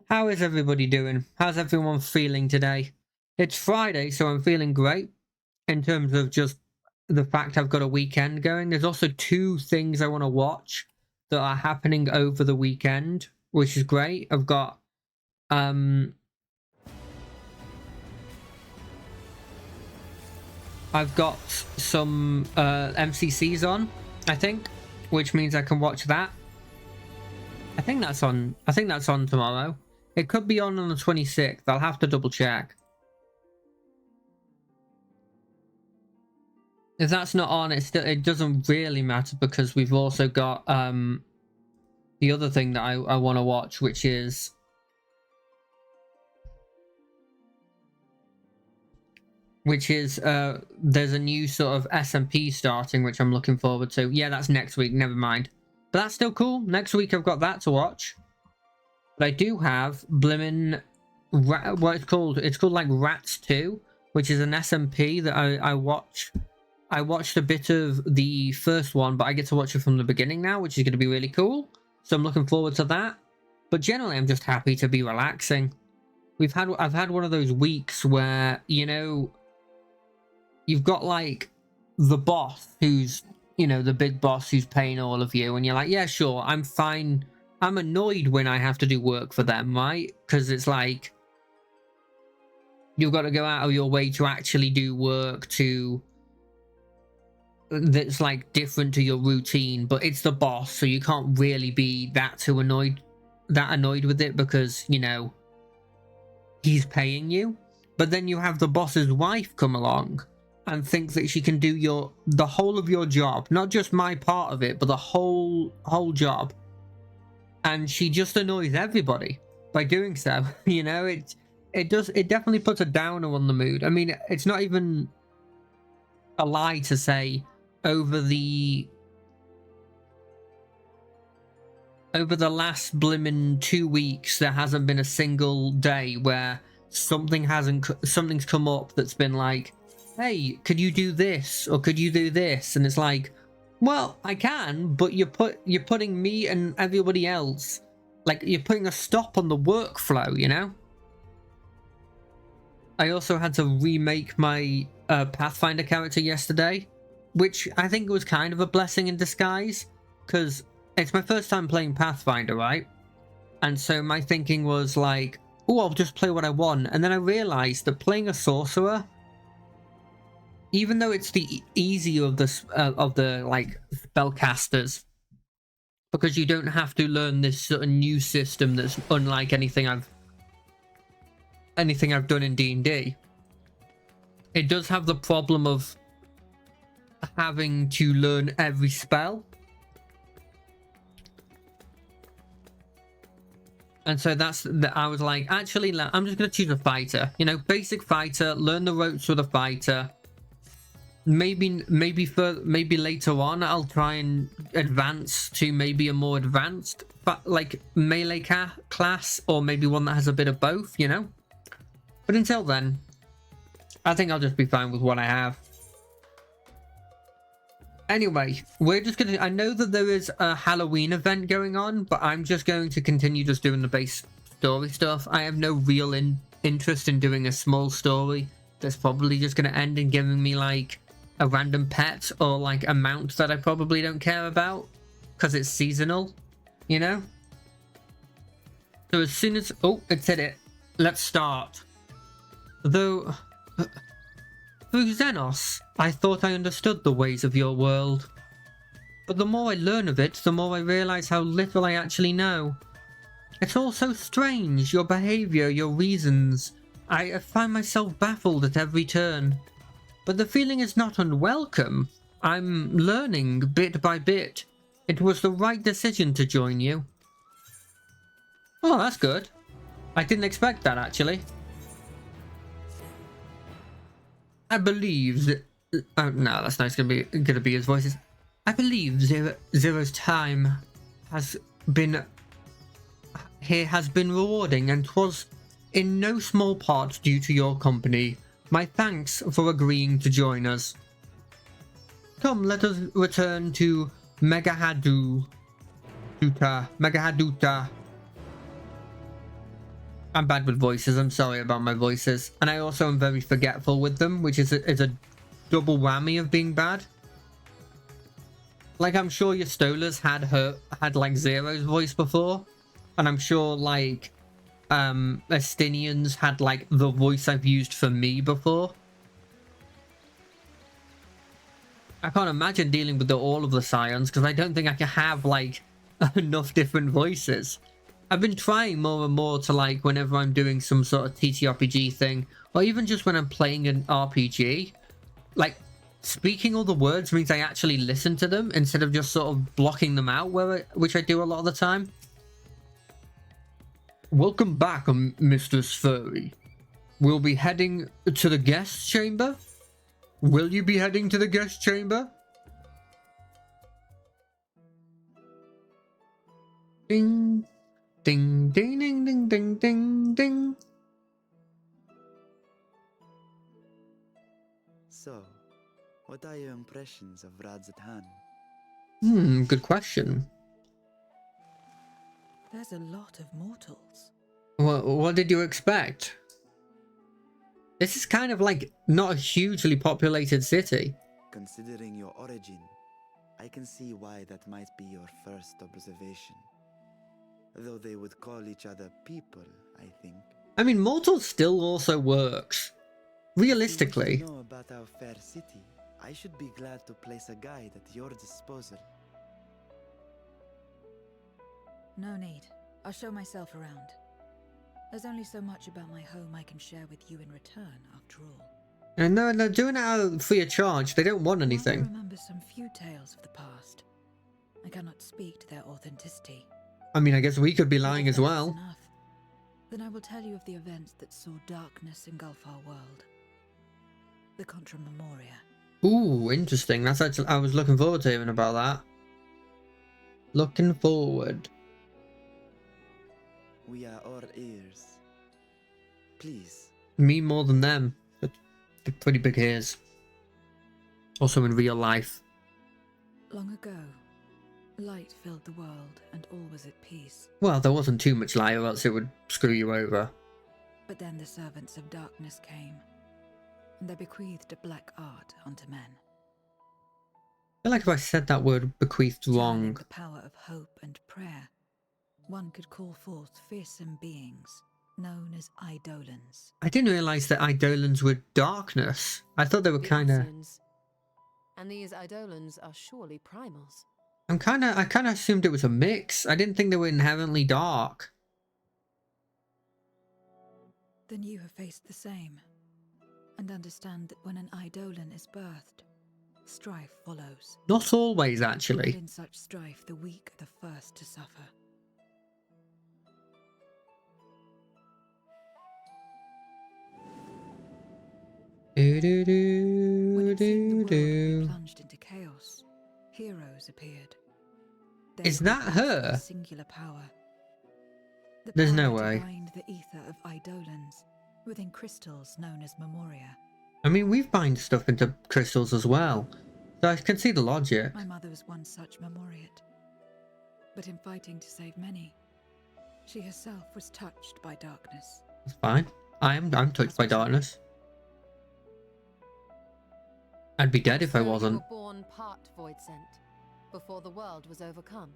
How is everybody doing? How's everyone feeling today? It's Friday, so I'm feeling great in terms of just the fact I've got a weekend going. There's also two things I want to watch that are happening over the weekend, which is great. I've got some MCCs on, I think, which means I can watch that. I think that's on tomorrow. It could be on the 26th. I'll have to double check. If that's not on, it doesn't really matter, because we've also got the other thing that I want to watch, which is there's a new sort of SMP starting, which I'm looking forward to. Yeah, that's next week. Never mind. But that's still cool. Next week I've got that to watch. But I do have blimmin' what it's called. It's called like Rats 2, which is an SMP that I watch. I watched a bit of the first one, but I get to watch it from the beginning now, which is going to be really cool. So I'm looking forward to that. But generally, I'm just happy to be relaxing. I've had one of those weeks where, you know, you've got like the boss who's, you know, the big boss who's paying all of you, and you're like, yeah, sure, I'm fine. I'm annoyed when I have to do work for them, right? Because it's like you've got to go out of your way to actually do work that's like different to your routine, but it's the boss, so you can't really be that annoyed with it, because, you know, he's paying you. But then you have the boss's wife come along and think that she can do the whole of your job, not just my part of it, but the whole job. And she just annoys everybody by doing so. You know, it definitely puts a downer on the mood. I mean, it's not even a lie to say over the last blimmin' 2 weeks, there hasn't been a single day where something's come up that's been like, hey, could you do this, or could you do this? And it's like, well, I can, but you're putting me and everybody else, like, you're putting a stop on the workflow, you know? I also had to remake my Pathfinder character yesterday, which I think was kind of a blessing in disguise, because it's my first time playing Pathfinder, right? And so my thinking was like, oh, I'll just play what I want. And then I realized that playing a sorcerer, even though it's the easier of the like spellcasters, because you don't have to learn this sort of new system that's unlike anything I've done in D&D. It does have the problem of having to learn every spell. And so I was like, actually, I'm just going to choose a fighter. You know, basic fighter, learn the ropes with a fighter. Maybe later on I'll try and advance to maybe a more advanced, like, melee class, or maybe one that has a bit of both, you know? But until then, I think I'll just be fine with what I have. Anyway, we're just gonna... I know that there is a Halloween event going on, but I'm just going to continue just doing the base story stuff. I have no real interest in doing a small story that's probably just going to end in giving me, like, a random pet or, like, a mount that I probably don't care about, because it's seasonal, you know? So as soon as... Oh, it said it. Let's start. Though... Through Xenos, I thought I understood the ways of your world. But the more I learn of it, the more I realize how little I actually know. It's all so strange, your behavior, your reasons. I find myself baffled at every turn. But the feeling is not unwelcome. I'm learning bit by bit. It was the right decision to join you. Oh, that's good. I didn't expect that, actually. I believe that... Oh, no, that's not gonna be his voices. I believe Zero's time has been rewarding, and 'twas in no small part due to your company. My thanks for agreeing to join us. Come, let us return to Megahaduta. I'm bad with voices, I'm sorry about my voices. And I also am very forgetful with them, which is a double whammy of being bad. Like, I'm sure your Stolas had like Zero's voice before. And I'm sure like Estinians had like the voice I've used for me before. I can't imagine dealing with all of the Scions, because I don't think I can have like enough different voices. I've been trying more and more to, like, whenever I'm doing some sort of TTRPG thing, or even just when I'm playing an RPG, like, speaking all the words means I actually listen to them instead of just sort of blocking them out, which I do a lot of the time. Welcome back, Mistress Furry. We'll be heading to the guest chamber? Will you be heading to the guest chamber? Ding. Ding, ding, ding, ding, ding, ding, ding. So, what are your impressions of Radz-at-Han? Good question. There's a lot of mortals. What did you expect? This is kind of like not a hugely populated city. Considering your origin, I can see why that might be your first observation. Though they would call each other people, I think. I mean, mortal still also works. Realistically. If you know about our fair city, I should be glad to place a guide at your disposal. No need. I'll show myself around. There's only so much about my home I can share with you in return, after all. And no, they're doing it out free of charge. They don't want anything. I remember some few tales of the past. I cannot speak to their authenticity. I mean, I guess we could be lying as well. Enough. Then I will tell you of the events that saw darkness engulf our world. The Contra Memoria. Ooh, interesting. That's actually, I was looking forward to hearing about that. Looking forward. We are all ears. Please. Me more than them. They're pretty big ears. Also in real life. Long ago, light filled the world and all was at peace. Well, there wasn't too much light or else it would screw you over. But then the servants of darkness came, and they bequeathed a black art unto men. I feel like if I said that word bequeathed Channeling wrong. the power of hope and prayer, one could call forth fearsome beings known as Eidolons. I didn't realise that Eidolons were darkness. I thought they were The kind of... Unsins. And these Eidolons are surely primals. I kind of assumed it was a mix. I didn't think they were inherently dark. Then you have faced the same, and understand that when an Eidolon is birthed, strife follows. Not always, And actually. in such strife, the weak are the first to suffer. Do do do When it seemed the do world would be do. plunged into chaos, heroes appeared. They Is that possessed her? a singular power. The There's no power way. to bind the ether of Eidolons within crystals known as Memoria. I mean, we've bind stuff into crystals as well. So I can see the logic. My mother was one such Memoriate. But in fighting to save many, she herself was touched by darkness. That's fine. I'm touched by darkness. I'd be dead if I So you wasn't. were born part void sent, before the world was overcome.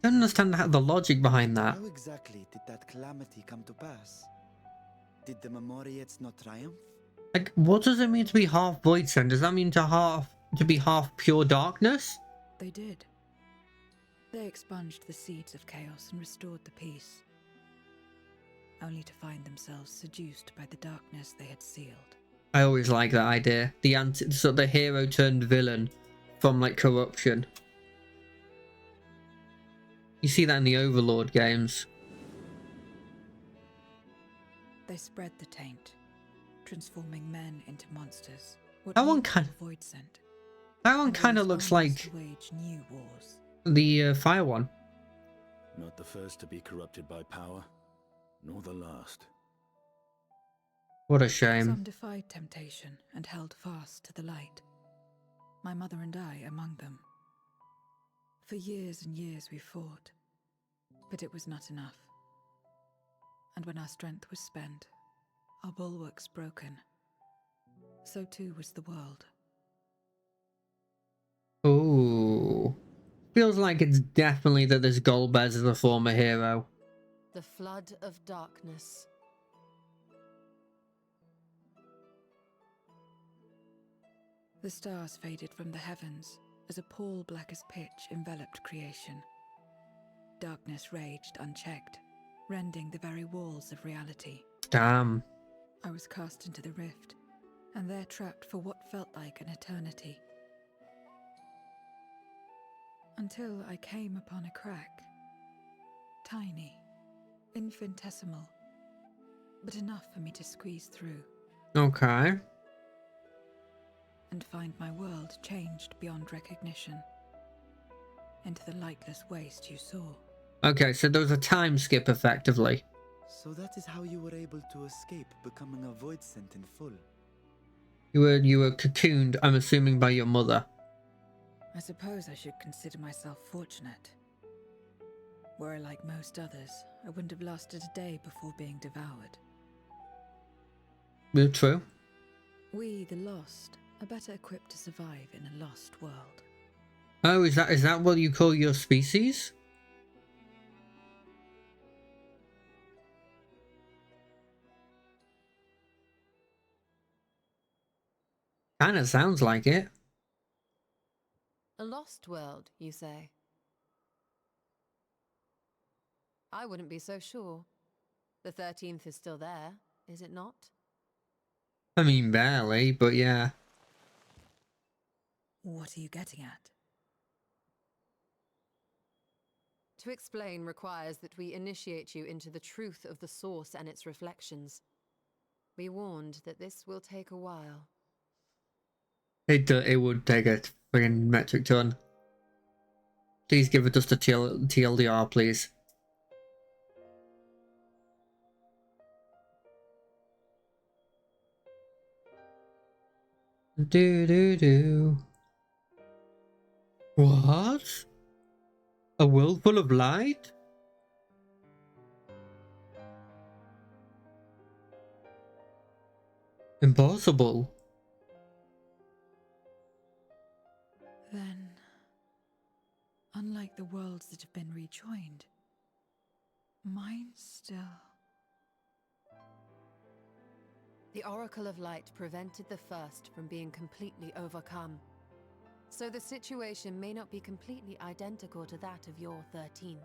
I don't understand the logic behind that. How exactly did that calamity come to pass? Did the Memoriates not triumph? Like, what does it mean to be half void sent? Does that mean to be half pure darkness? They did. They expunged the seeds of chaos and restored the peace, only to find themselves seduced by the darkness they had sealed. I always like that idea. So the hero turned villain from like corruption. You see that in the Overlord games. They spread the taint, transforming men into monsters. What That one you kind- call void sent. That one And kind of rose looks armies like to wage new wars. the fire one. Not the first to be corrupted by power, nor the last. What a shame. Some defied temptation and held fast to the light. My mother and I among them. For years and years we fought, but it was not enough. And when our strength was spent, our bulwarks broken, so too was the world. Ooh. Feels like it's definitely that this Golbez is a former hero. The flood of darkness. The stars faded from the heavens as a pall black as pitch enveloped creation. Darkness raged unchecked, rending the very walls of reality. Damn. I was cast into the rift, and there trapped for what felt like an eternity. Until I came upon a crack. Tiny, infinitesimal, but enough for me to squeeze through. Okay. And find my world changed beyond recognition. Into the lightless waste you saw. Okay, so there was a time skip effectively. So that is how you were able to escape becoming a void scent in full. You were cocooned, I'm assuming, by your mother. I suppose I should consider myself fortunate. Were I like most others, I wouldn't have lasted a day before being devoured. True. We, the lost, are better equipped to survive in a lost world. Oh, is that what you call your species? Kinda sounds like it. A lost world, you say? I wouldn't be so sure. The 13th is still there, is it not? I mean, barely, but yeah. What are you getting at? To explain requires that we initiate you into the truth of the source and its reflections. Be warned that this will take a while. It would take a friggin' metric ton. Please give it just a TLDR, please. Do. What? A world full of light? Impossible. Then, unlike the worlds that have been rejoined, mine still... The Oracle of Light prevented the first from being completely overcome. So the situation may not be completely identical to that of your 13th.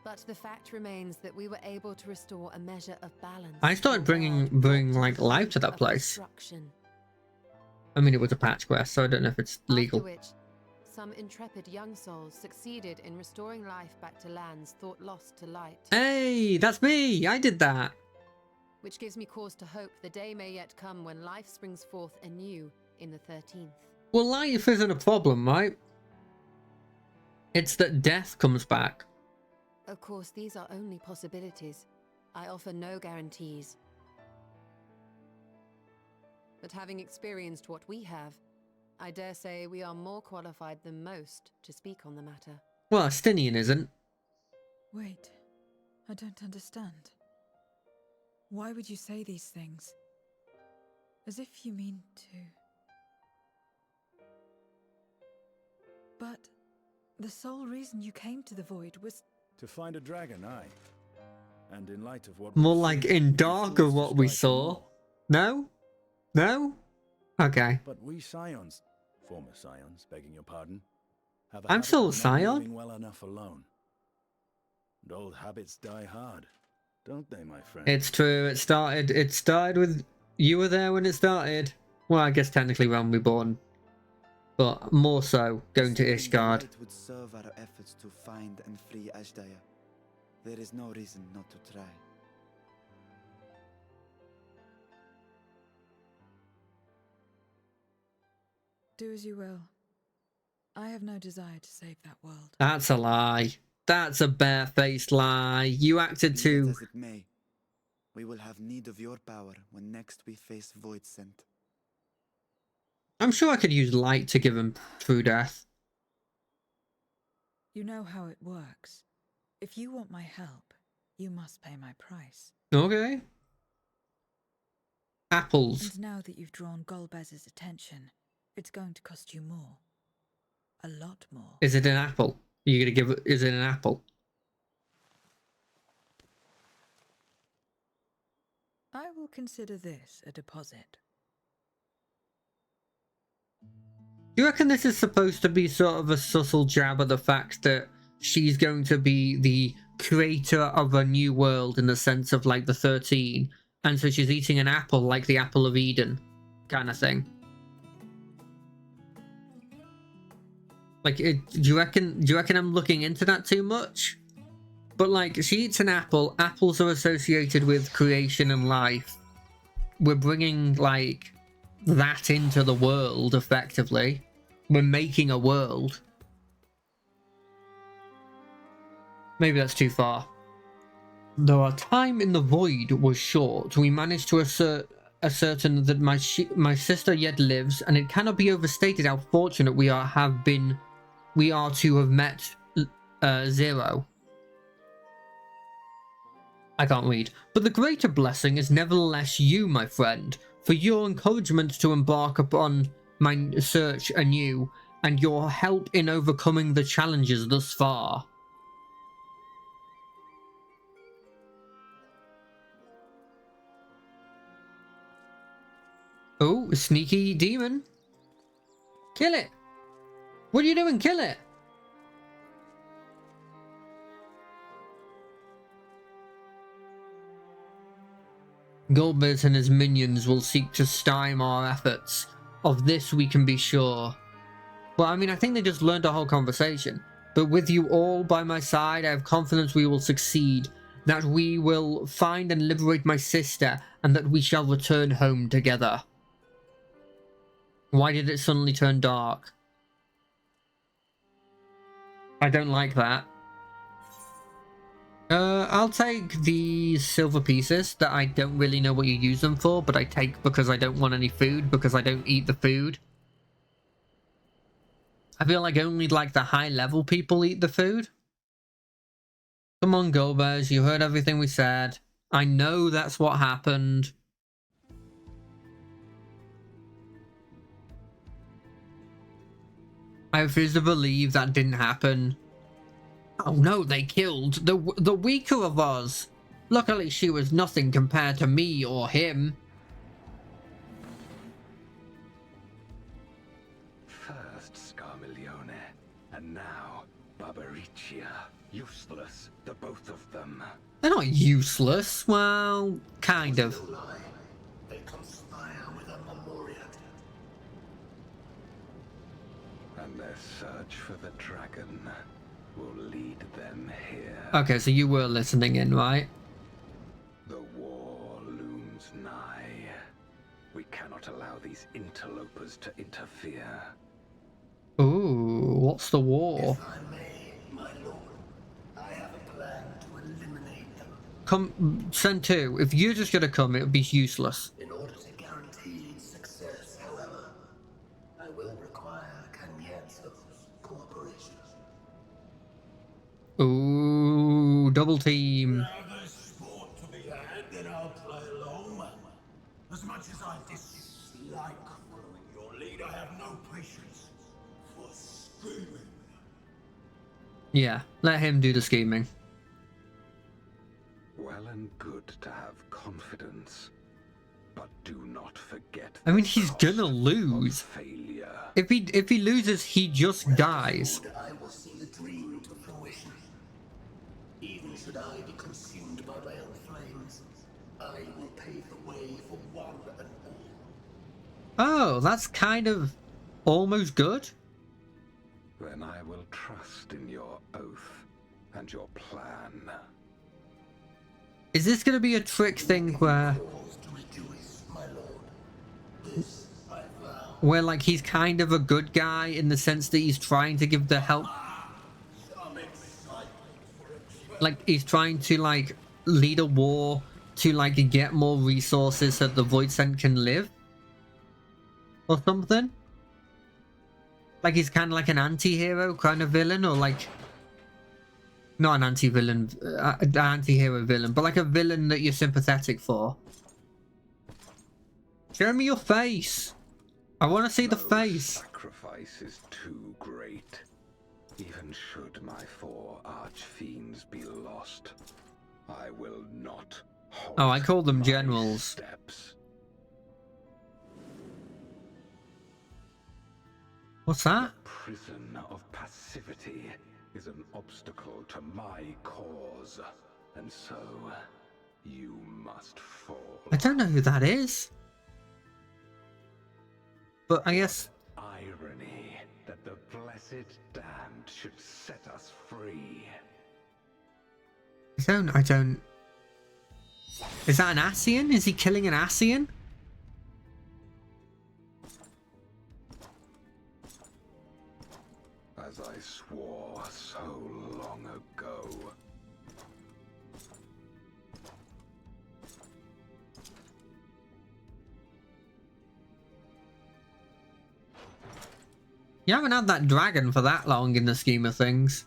But the fact remains that we were able to restore a measure of balance. I started bringing like life to that place. I mean, it was a patch quest, so I don't know if it's legal. After which, some intrepid young souls succeeded in restoring life back to lands thought lost to light. Hey, that's me! I did that! Which gives me cause to hope the day may yet come when life springs forth anew in the 13th. Well, life isn't a problem, right? It's that death comes back. Of course, these are only possibilities. I offer no guarantees. But having experienced what we have, I dare say we are more qualified than most to speak on the matter. Well, Astinian isn't. Wait, I don't understand. Why would you say these things? As if you mean to... But the sole reason you came to the Void was... To find a dragon, aye. And in light of what More we've like seen, in we'd be dark fools of to what we strike saw. more. No? No? Okay. But we scions, former scions, begging your pardon, have a I'm habit still a of not scion. living well enough alone. And old habits die hard, don't they, my friend? It's true, it started with... You were there when it started. Well, I guess technically when we were born. But more so, going to Seeking the Ishgard. light would serve our efforts to find and free Ashdaya. There is no reason not to try. Do as you will. I have no desire to save that world. That's a lie. That's a barefaced lie. You acted Be it too. as it may, we will have need of your power when next we face Voidsent. I'm sure I could use light to give him true death. You know how it works. If you want my help, you must pay my price. Okay. Apples. And now that you've drawn Golbez's attention, it's going to cost you more. A lot more. Is it an apple? Are you gonna give it? Is it an apple? I will consider this a deposit. Do you reckon this is supposed to be sort of a subtle jab at the fact that she's going to be the creator of a new world in the sense of like the 13, and so she's eating an apple like the apple of Eden kind of thing? Like, do you reckon I'm looking into that too much? But like, she eats an apple. Apples are associated with creation and life. We're bringing like that into the world effectively. We're making a world. Maybe that's too far. Though our time in the void was short, we managed to ascertain that my sister yet lives, and it cannot be overstated how fortunate we are to have met Zero. I can't read. But the greater blessing is nevertheless you, my friend, for your encouragement to embark upon my search anew, and your help in overcoming the challenges thus far. Oh, a sneaky demon. Kill it! What are you doing? Kill it! Golbez and his minions will seek to stymie our efforts. Of this we can be sure. Well, I mean, I think they just learned our whole conversation. But with you all by my side, I have confidence we will succeed. That we will find and liberate my sister, and that we shall return home together. Why did it suddenly turn dark? I don't like that. I'll take the silver pieces that I don't really know what you use them for, but I take because I don't want any food, because I don't eat the food. I feel like only like the high level people eat the food. Come on, Golbez, you heard everything we said. I know that's what happened. I refuse to believe that didn't happen. Oh no, they killed the weaker of us. Luckily she was nothing compared to me or him. First Scarmiglione, and now Barbariccia. Useless, the both of them. They're not useless. Well, kind of. They conspire with a Memoriat. And their search for the dragon will lead them here. Okay, so you were listening in, right? The war looms nigh. We cannot allow these interlopers to interfere. Ooh, what's the war? If I may, my lord, I have a plan to eliminate them. Come, send two. If you're just gonna come, it would be useless. In order to guarantee success, however, I will require Cagnazzo's cooperation. Ooh, double team. Now there's sport to be had, then I'll play along. As much as I dislike following your lead, I have no patience for scheming. Yeah, let him do the scheming. Well and good to have confidence, but do not forget. I mean, the he's cost gonna of lose. failure. If he loses, he just dies. I will see the dream to fruition. Even should I be consumed by my own flames, I will pave the way for one and all. Oh, that's kind of almost good. Then I will trust in your oath and your plan. Is this going to be a trick thing where... Cause to rejoice, my lord. This I vow. where like he's kind of a good guy in the sense that he's trying to give the help, like he's trying to like lead a war to like get more resources so the Voidsent can live or something. Like he's kind of like an anti-hero kind of villain, or like not an anti-villain, anti-hero villain, but like a villain that you're sympathetic for. Show me your face. I want to see the face. Sacrifice is too great. Even should my 4 archfiends be lost, I will not halt. Oh, I call them my generals. Steps. What's that? The prison of passivity is an obstacle to my cause, and so you must fall. I don't know who that is. But I guess... Irony that the blessed damned should set us free. I don't... Is that an Ascian? Is he killing an Ascian? As I swore so long ago. You haven't had that dragon for that long in the scheme of things.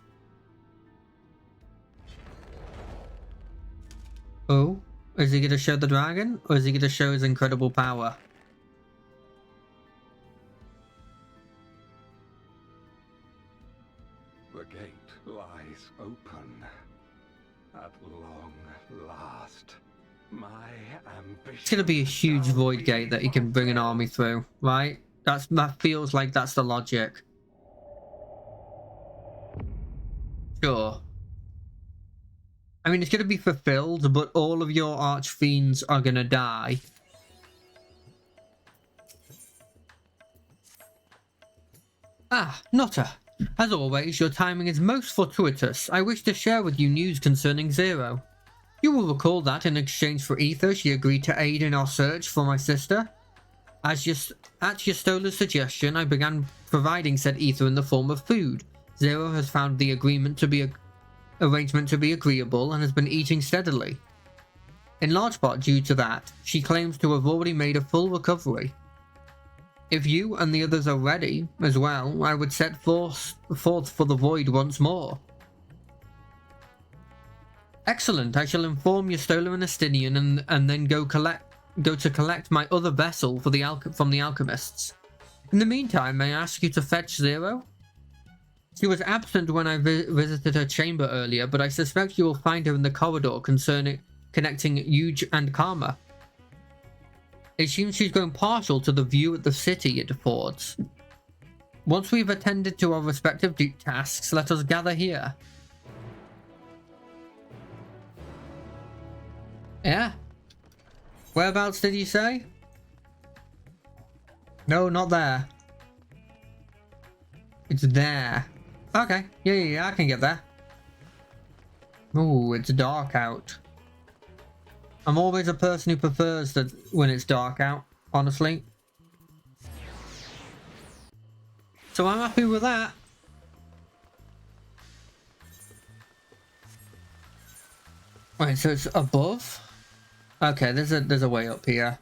Oh, is he going to show the dragon? Or is he going to show his incredible power? The gate lies open. At long last, my ambition. It's going to be a huge void gate that he can bring an army through, right? That feels like that's the logic. Sure. I mean, it's going to be fulfilled, but all of your archfiends are going to die. Ah, Notta. As always, your timing is most fortuitous. I wish to share with you news concerning Zero. You will recall that in exchange for ether, she agreed to aid in our search for my sister. At Y'stola's suggestion, I began providing said ether in the form of food. Zero has found the arrangement to be agreeable and has been eating steadily. In large part due to that, she claims to have already made a full recovery. If you and the others are ready as well, I would set forth for the void once more. Excellent. I shall inform Y'stola and Estinian and then go to collect my other vessel for from the alchemists. In the meantime, may I ask you to fetch Zero? She was absent when I visited her chamber earlier, but I suspect you will find her in the corridor connecting Yuge and Karma. It seems she's going partial to the view at the city it affords. Once we've attended to our respective tasks, let us gather here. Yeah? Whereabouts did you say? No, not there. It's there. Okay. Yeah, I can get there. Ooh, it's dark out. I'm always a person who prefers that when it's dark out, honestly. So I'm happy with that. Wait, so it's above? Okay, there's a way up here.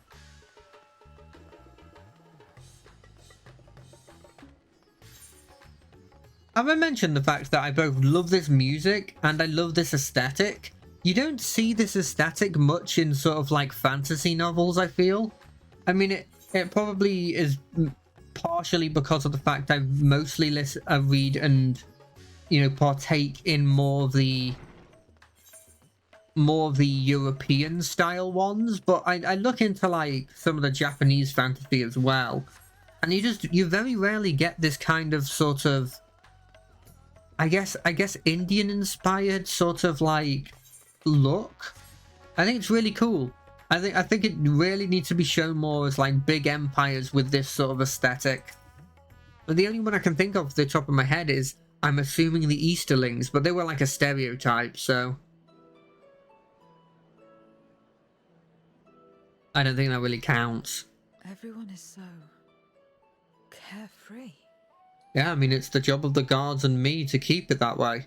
Have I mentioned the fact that I both love this music and I love this aesthetic? You don't see this aesthetic much in sort of like fantasy novels, I feel. I mean, it probably is partially because of the fact I mostly read and, you know, partake in more of the European style ones, but I look into like some of the Japanese fantasy as well, and you very rarely get this kind of sort of, I guess Indian inspired sort of like look. I think it's really cool. I think it really needs to be shown more as like big empires with this sort of aesthetic. But the only one I can think of off the top of my head is, I'm assuming, the Easterlings, but they were like a stereotype, so I don't think that really counts. Everyone is so carefree. Yeah, I mean, it's the job of the guards and me to keep it that way.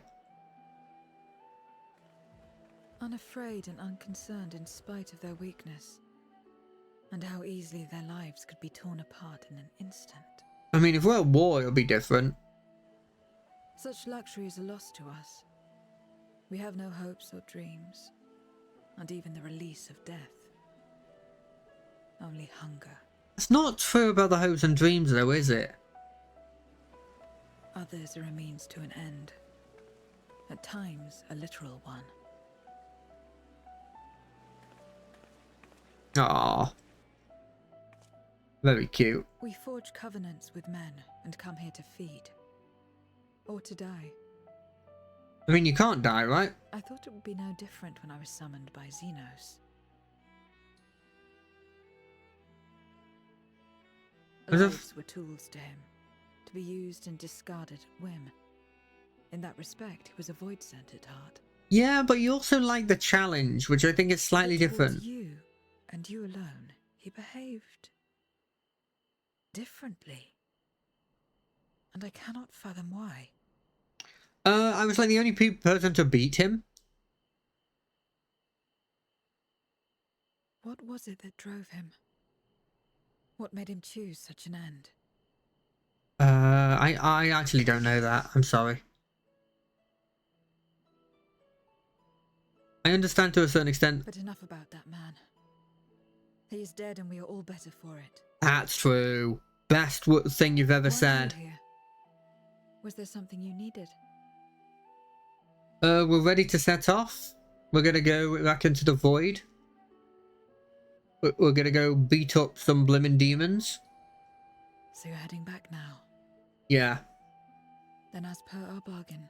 Unafraid and unconcerned in spite of their weakness. And how easily their lives could be torn apart in an instant. I mean, if we're at war, it'll be different. Such luxuries are lost to us. We have no hopes or dreams, and even the release of death. Only hunger. It's not true about the hopes and dreams, though, is it? Others are a means to an end. At times, a literal one. Ah, very cute. We forge covenants with men and come here to feed. Or to die. I mean, you can't die, right? I thought it would be no different when I was summoned by Xenos. As if- Lives were tools to him, to be used and discarded at whim. In that respect, he was a void-centered heart. Yeah, but you also like the challenge, which I think is slightly But towards different. you, and you alone, he behaved differently. And I cannot fathom why. I was like the only person to beat him. What was it that drove him? What made him choose such an end? I actually don't know that. I'm sorry. I understand to a certain extent. But enough about that man. He is dead and we are all better for it. That's true. Best thing you've ever Why are said. you here? Was there something you needed? We're ready to set off. We're gonna go back into the void. We're gonna go beat up some blimmin' demons. So you're heading back now. Yeah. Then as per our bargain,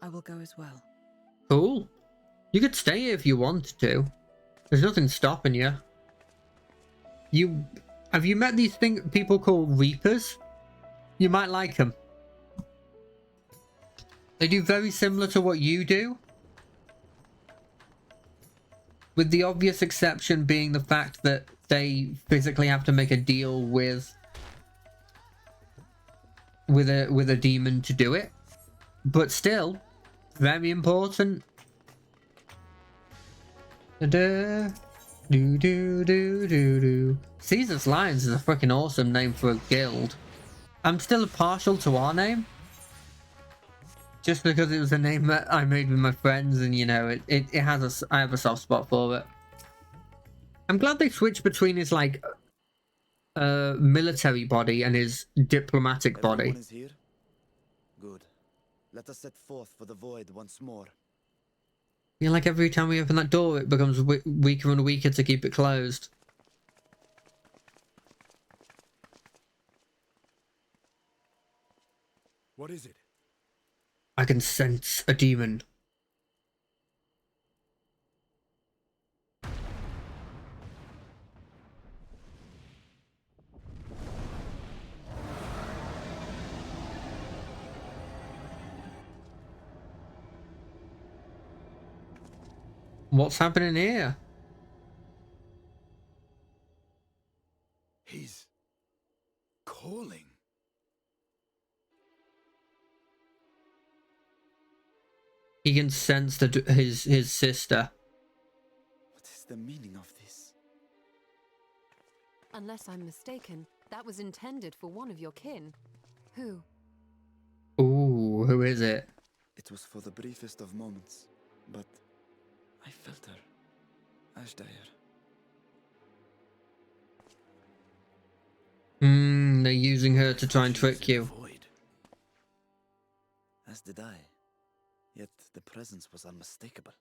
I will go as well. Cool. You could stay here if you wanted to. There's nothing stopping you. Have you met these people called Reapers? You might like them. They do very similar to what you do. With the obvious exception being the fact that they physically have to make a deal with a demon to do it. But still, very important. Da-da. Do do do do do. Caesar's Lions is a freaking awesome name for a guild. I'm still partial to our name. Just because it was a name that I made with my friends, and you know, it has I have a soft spot for it. I'm glad they switched between his like military body and his diplomatic body. Everyone is here? Good. Let us set forth for the void once more. Yeah, like every time we open that door, it becomes weaker and weaker to keep it closed. What is it? I can sense a demon. What's happening here? He's calling. He can sense his sister. What is the meaning of this? Unless I'm mistaken, that was intended for one of your kin. Who? Ooh, who is it? It was for the briefest of moments, but I felt her. Ashdair. They're using her to try and trick you. Void. As did I. Yet the presence was unmistakable.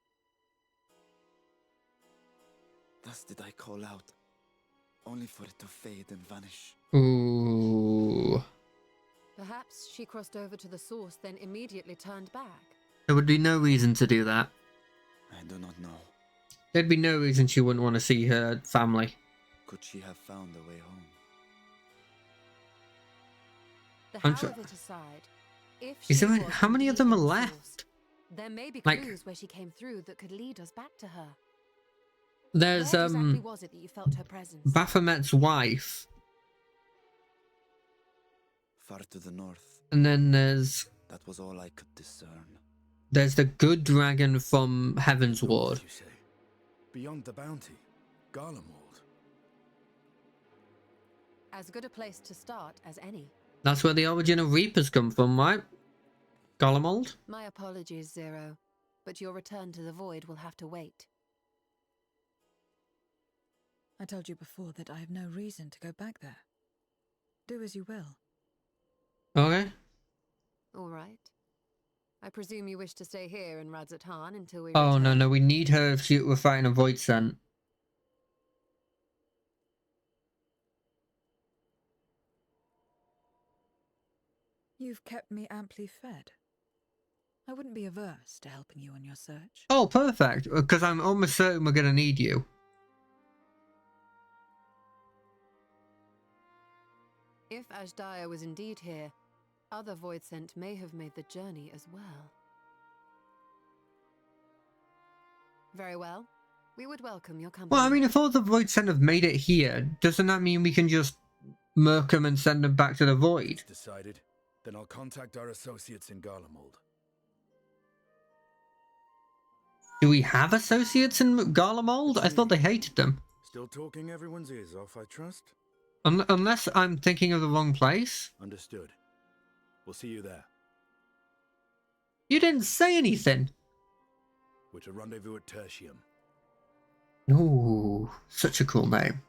Thus did I call out, only for it to fade and vanish. Ooh. Perhaps she crossed over to the source, then immediately turned back. There would be no reason to do that. I do not know. There'd be no reason she wouldn't want to see her family. Could she have found a way home? The I'm how sure- of it aside, if Is she there was how many of them are indeed the left? source, there may be Like- clues where she came through that could lead us back to her. There's Where exactly was it that you felt her presence? Baphomet's wife. far to the north. And then there's That was all I could discern. the good dragon from Heaven's North, Ward. you say? Beyond the bounty, Garlemald. As good a place to start as any. That's where the origin of Reapers come from, right? Garlemald? My apologies, Zero, but your return to the Void will have to wait. I told you before that I have no reason to go back there. Do as you will. Okay. All right. I presume you wish to stay here in Radzatan until we Oh, return? no, we need her if we're fighting a Void Scent. You've kept me amply fed. I wouldn't be averse to helping you on your search. Oh, perfect, because I'm almost certain we're going to need you. If Ashdaya was indeed here, other Voidsent may have made the journey as well. Very well. We would welcome your company. Well, I mean, if all the Void Scent have made it here, doesn't that mean we can just murk them and send them back to the Void? Decided. Then I'll contact our associates in Garlemald. Do we have associates in Garlemald? I thought they hated them. Still talking everyone's ears off, I trust? Unless I'm thinking of the wrong place. Understood. We'll see you there. You didn't say anything. We're to rendezvous at Tertium. Ooh, such a cool name.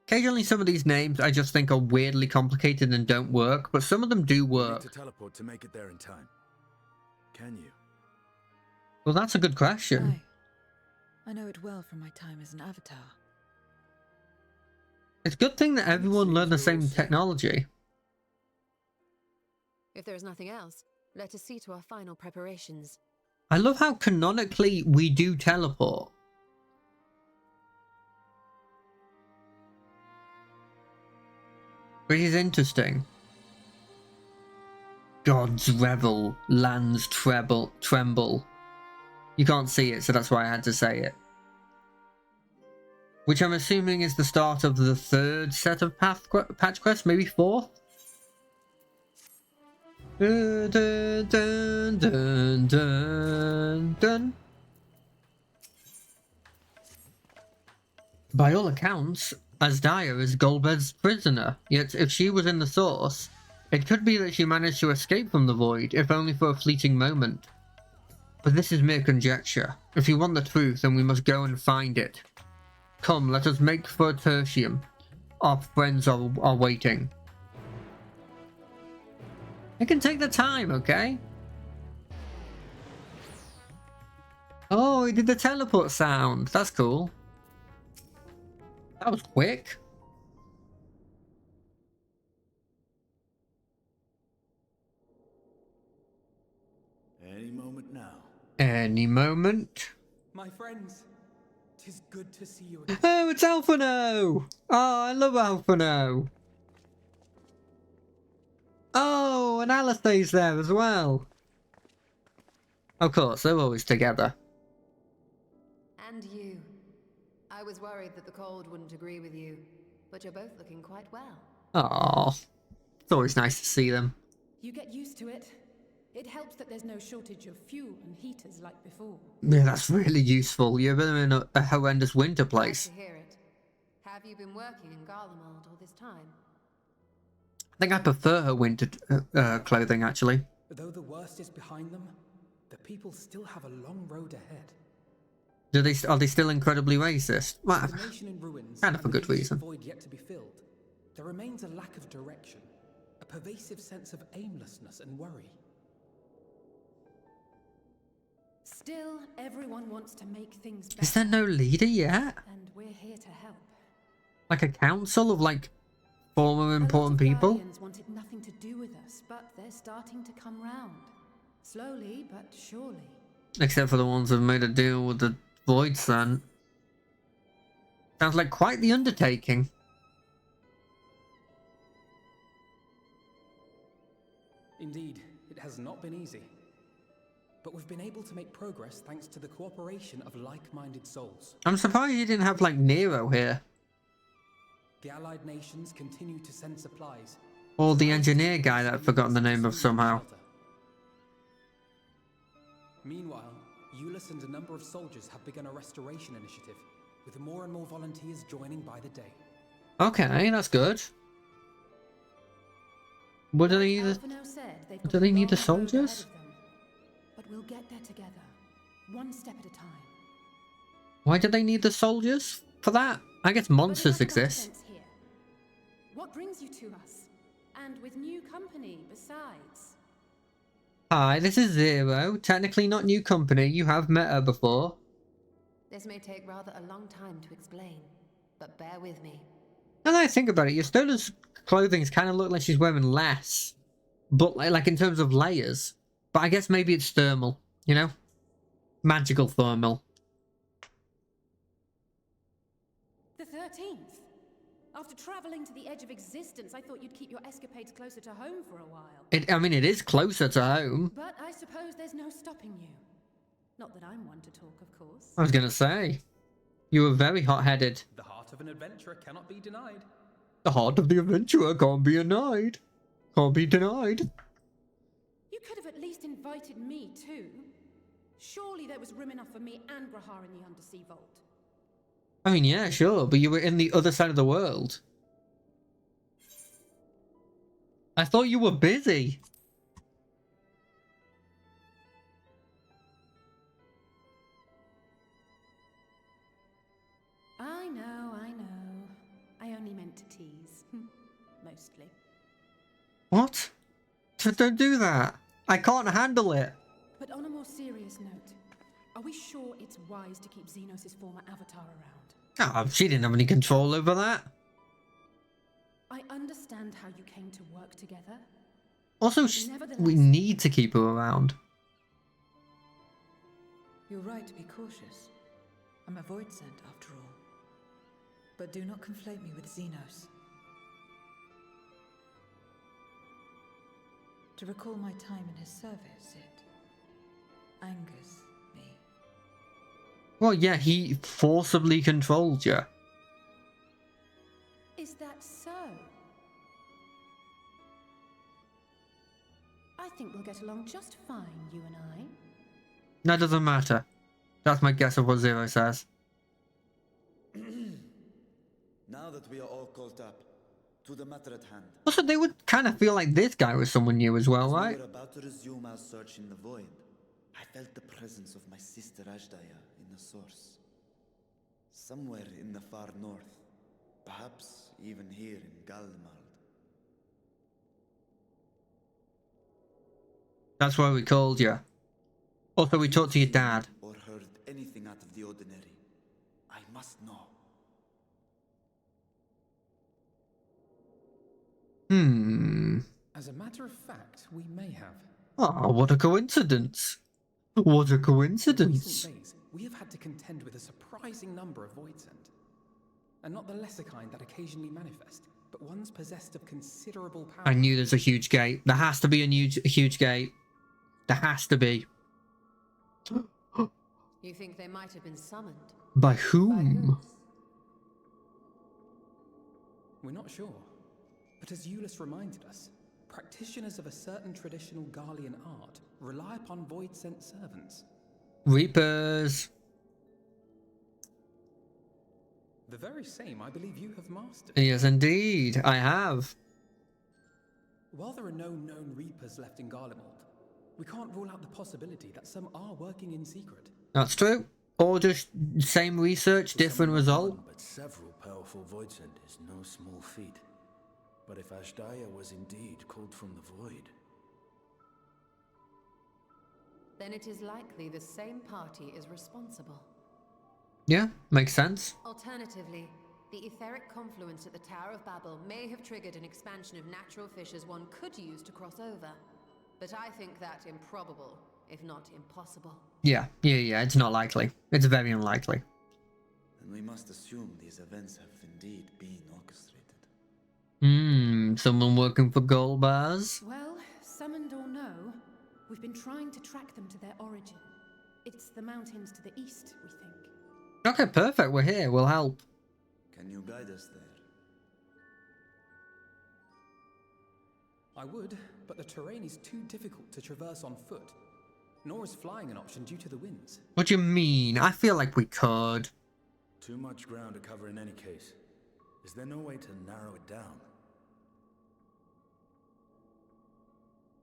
Occasionally some of these names I just think are weirdly complicated and don't work, but some of them do You need work. to teleport to make it there in time. Can you? Well, that's a good question. I know it well from my time as an avatar. It's a good thing that everyone learned the same technology. If there is nothing else, let us see to our final preparations. I love how canonically we do teleport. Which is interesting. Gods revel, lands tremble. You can't see it, so that's why I had to say it. Which I'm assuming is the start of the third set of patch quests, maybe fourth? Dun, dun, dun, dun, dun, dun. By all accounts, Ashdaya is Golbez's prisoner, yet if she was in the source, it could be that she managed to escape from the Void, if only for a fleeting moment. But this is mere conjecture. If you want the truth, then we must go and find it. Come, let us make for Tertium. Our friends are waiting. It can take the time, okay? Oh, he did the teleport sound. That's cool. That was quick. Any moment now. Any moment. My friends, 'tis good to see you again. Oh, it's Alphino! Oh, I love Alphino. Oh, and Alistair's there as well. Of course, they're always together. And you. I was worried that the cold wouldn't agree with you, but you're both looking quite well. Oh, it's always nice to see them. You get used to it. It helps that there's no shortage of fuel and heaters like before. Yeah, that's really useful. You're in a horrendous winter place. Glad to hear it. Have you been working in Garlemald all this time? I think I prefer her winter clothing, actually. Though the worst is behind them, the people still have a long road ahead. Are they still incredibly racist? Well, With the nation in ruins, kind of and for the good deep reason. void yet to be filled, there remains a lack of direction, a pervasive sense of aimlessness and worry. Still, everyone wants to make things better. Is there no leader yet? And we're here to help. Like a council of, like, former important a lot of people? Guardians wanted nothing to do with us, but they're starting to come round. Slowly, but surely. Except for the ones who've made a deal with the Void Sun. Sounds like quite the undertaking. Indeed, it has not been easy. But we've been able to make progress thanks to the cooperation of like-minded souls. I'm surprised you didn't have, like, Nero here. The allied nations continue to send supplies. Or the engineer guy that I've forgotten the name of somehow. Meanwhile, Euless and a number of soldiers have begun a restoration initiative, with more and more volunteers joining by the day. Okay, that's good. What do they need? Alphinaud said they've got Do they a need the long road soldiers? ahead of them. But we'll get there together, one step at a time. Why do they need the soldiers for that? I guess But monsters enough about exist. events here. What brings you to us? And with new company besides. Hi, this is Zero. Technically not new company. You have met her before. This may take rather a long time to explain, but bear with me. Now that I think about it, Yastola's clothing kind of look like she's wearing less. But like in terms of layers. But I guess maybe it's thermal, you know? Magical thermal. The 13th. After traveling to the edge of existence, I thought you'd keep your escapades closer to home for a while. I mean, it is closer to home. But I suppose there's no stopping you. Not that I'm one to talk, of course. I was gonna say. You were very hot-headed. The heart of an adventurer cannot be denied. The heart of the adventurer can't be denied. Can't be denied. You could have at least invited me too. Surely there was room enough for me and Grahar in the Undersea Vault. I mean, yeah, sure, but you were in the other side of the world. I thought you were busy. I know, I know. I only meant to tease. Mostly. What? Don't do that. I can't handle it. But on a more serious note, are we sure it's wise to keep Xenos' former avatar around? Oh, she didn't have any control over that. I understand how you came to work together. Also, we need to keep her around. You're right to be cautious. I'm a void sent after all. But do not conflate me with Xenos. To recall my time in his service, it angers me. Well, yeah, he forcibly controlled you. Is that so? I think we'll get along just fine, you and I. That doesn't matter. That's my guess of what Zero says. Now that we are all caught up, to the matter at hand. Also, they would kind of feel like this guy was someone new as well, right? We were about to resume our search in the void. I felt the presence of my sister Ajdaya in the source. Somewhere in the far north. Perhaps even here in Galmald. That's why we called you. Also, we talked to your dad. Or heard anything out of the ordinary. I must know. As a matter of fact, we may have. Oh, what a coincidence. What a In coincidence. recent days, we have had to contend with a surprising number of Voidsent. And not the lesser kind that occasionally manifest, but ones possessed of considerable power. I knew there's a huge gate. There has to be a huge gate. There has to be. You think they might have been summoned? By whom? We're not sure. But as Euless reminded us, practitioners of a certain traditional Garlean art rely upon Void-sent servants. Reapers. The very same I believe you have mastered. Yes, indeed. I have. While there are no known Reapers left in Garlemald, we can't rule out the possibility that some are working in secret. That's true. Or just same research, different result. One, but several powerful Voidsent is no small feat. But if Ajdaya was indeed called from the void, Then it is likely the same party is responsible. Yeah, makes sense. Alternatively, the etheric confluence at the Tower of Babel may have triggered an expansion of natural fissures one could use to cross over. But I think that improbable, if not impossible. Yeah, it's not likely. It's very unlikely. And we must assume these events have indeed been orchestrated. Someone working for Gold Bars? Well, summoned or no, we've been trying to track them to their origin. It's the mountains to the east, we think. Okay, perfect. We're here. We'll help. Can you guide us there? I would, but the terrain is too difficult to traverse on foot. Nor is flying an option due to the winds. What do you mean? I feel like we could. Too much ground to cover in any case. Is there no way to narrow it down?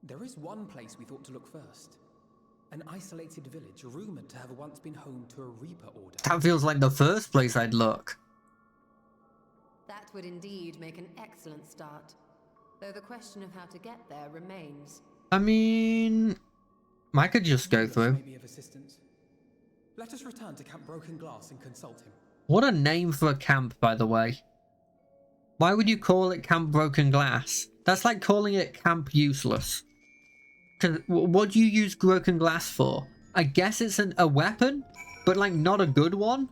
There is one place we thought to look first. An isolated village rumored to have once been home to a Reaper order. That feels like the first place I'd look. That would indeed make an excellent start. Though the question of how to get there remains. I mean, I could just go through. May be of assistance. Let us return to Camp Broken Glass and consult him. What a name for a camp, by the way. Why would you call it Camp Broken Glass? That's like calling it Camp Useless. 'Cause what do you use broken glass for? I guess it's a weapon, but like not a good one?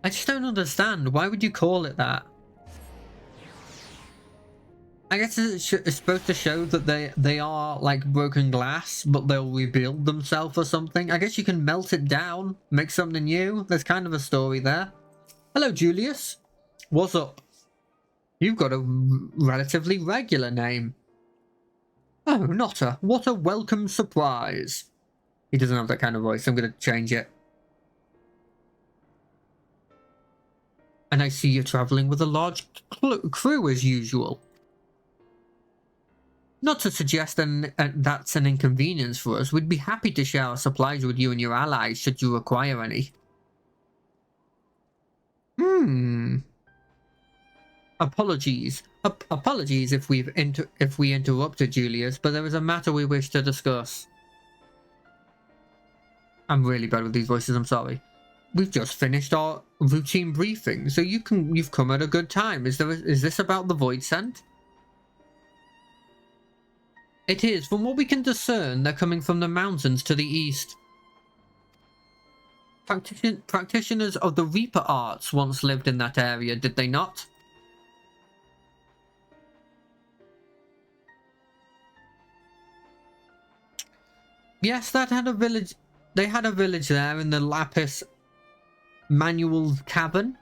I just don't understand. Why would you call it that? I guess it's supposed to show that they are like broken glass, but they'll rebuild themselves or something. I guess you can melt it down, make something new. There's kind of a story there. Hello, Julius. What's up? You've got a relatively regular name. Oh, Notta. What a welcome surprise. He doesn't have that kind of voice. I'm going to change it. And I see you're traveling with a large crew as usual. Not to suggest that's an inconvenience for us. We'd be happy to share our supplies with you and your allies should you require any. Apologies. Apologies if we interrupted Julius, but there is a matter we wish to discuss. I'm really bad with these voices, I'm sorry. We've just finished our routine briefing, so you've come at a good time. Is this about the Voidsent? It is. From what we can discern, they're coming from the mountains to the east. Practitioners of the Reaper arts once lived in that area, did they not? Yes, that had a village. They had a village there in the Lapis Manual's Cavern.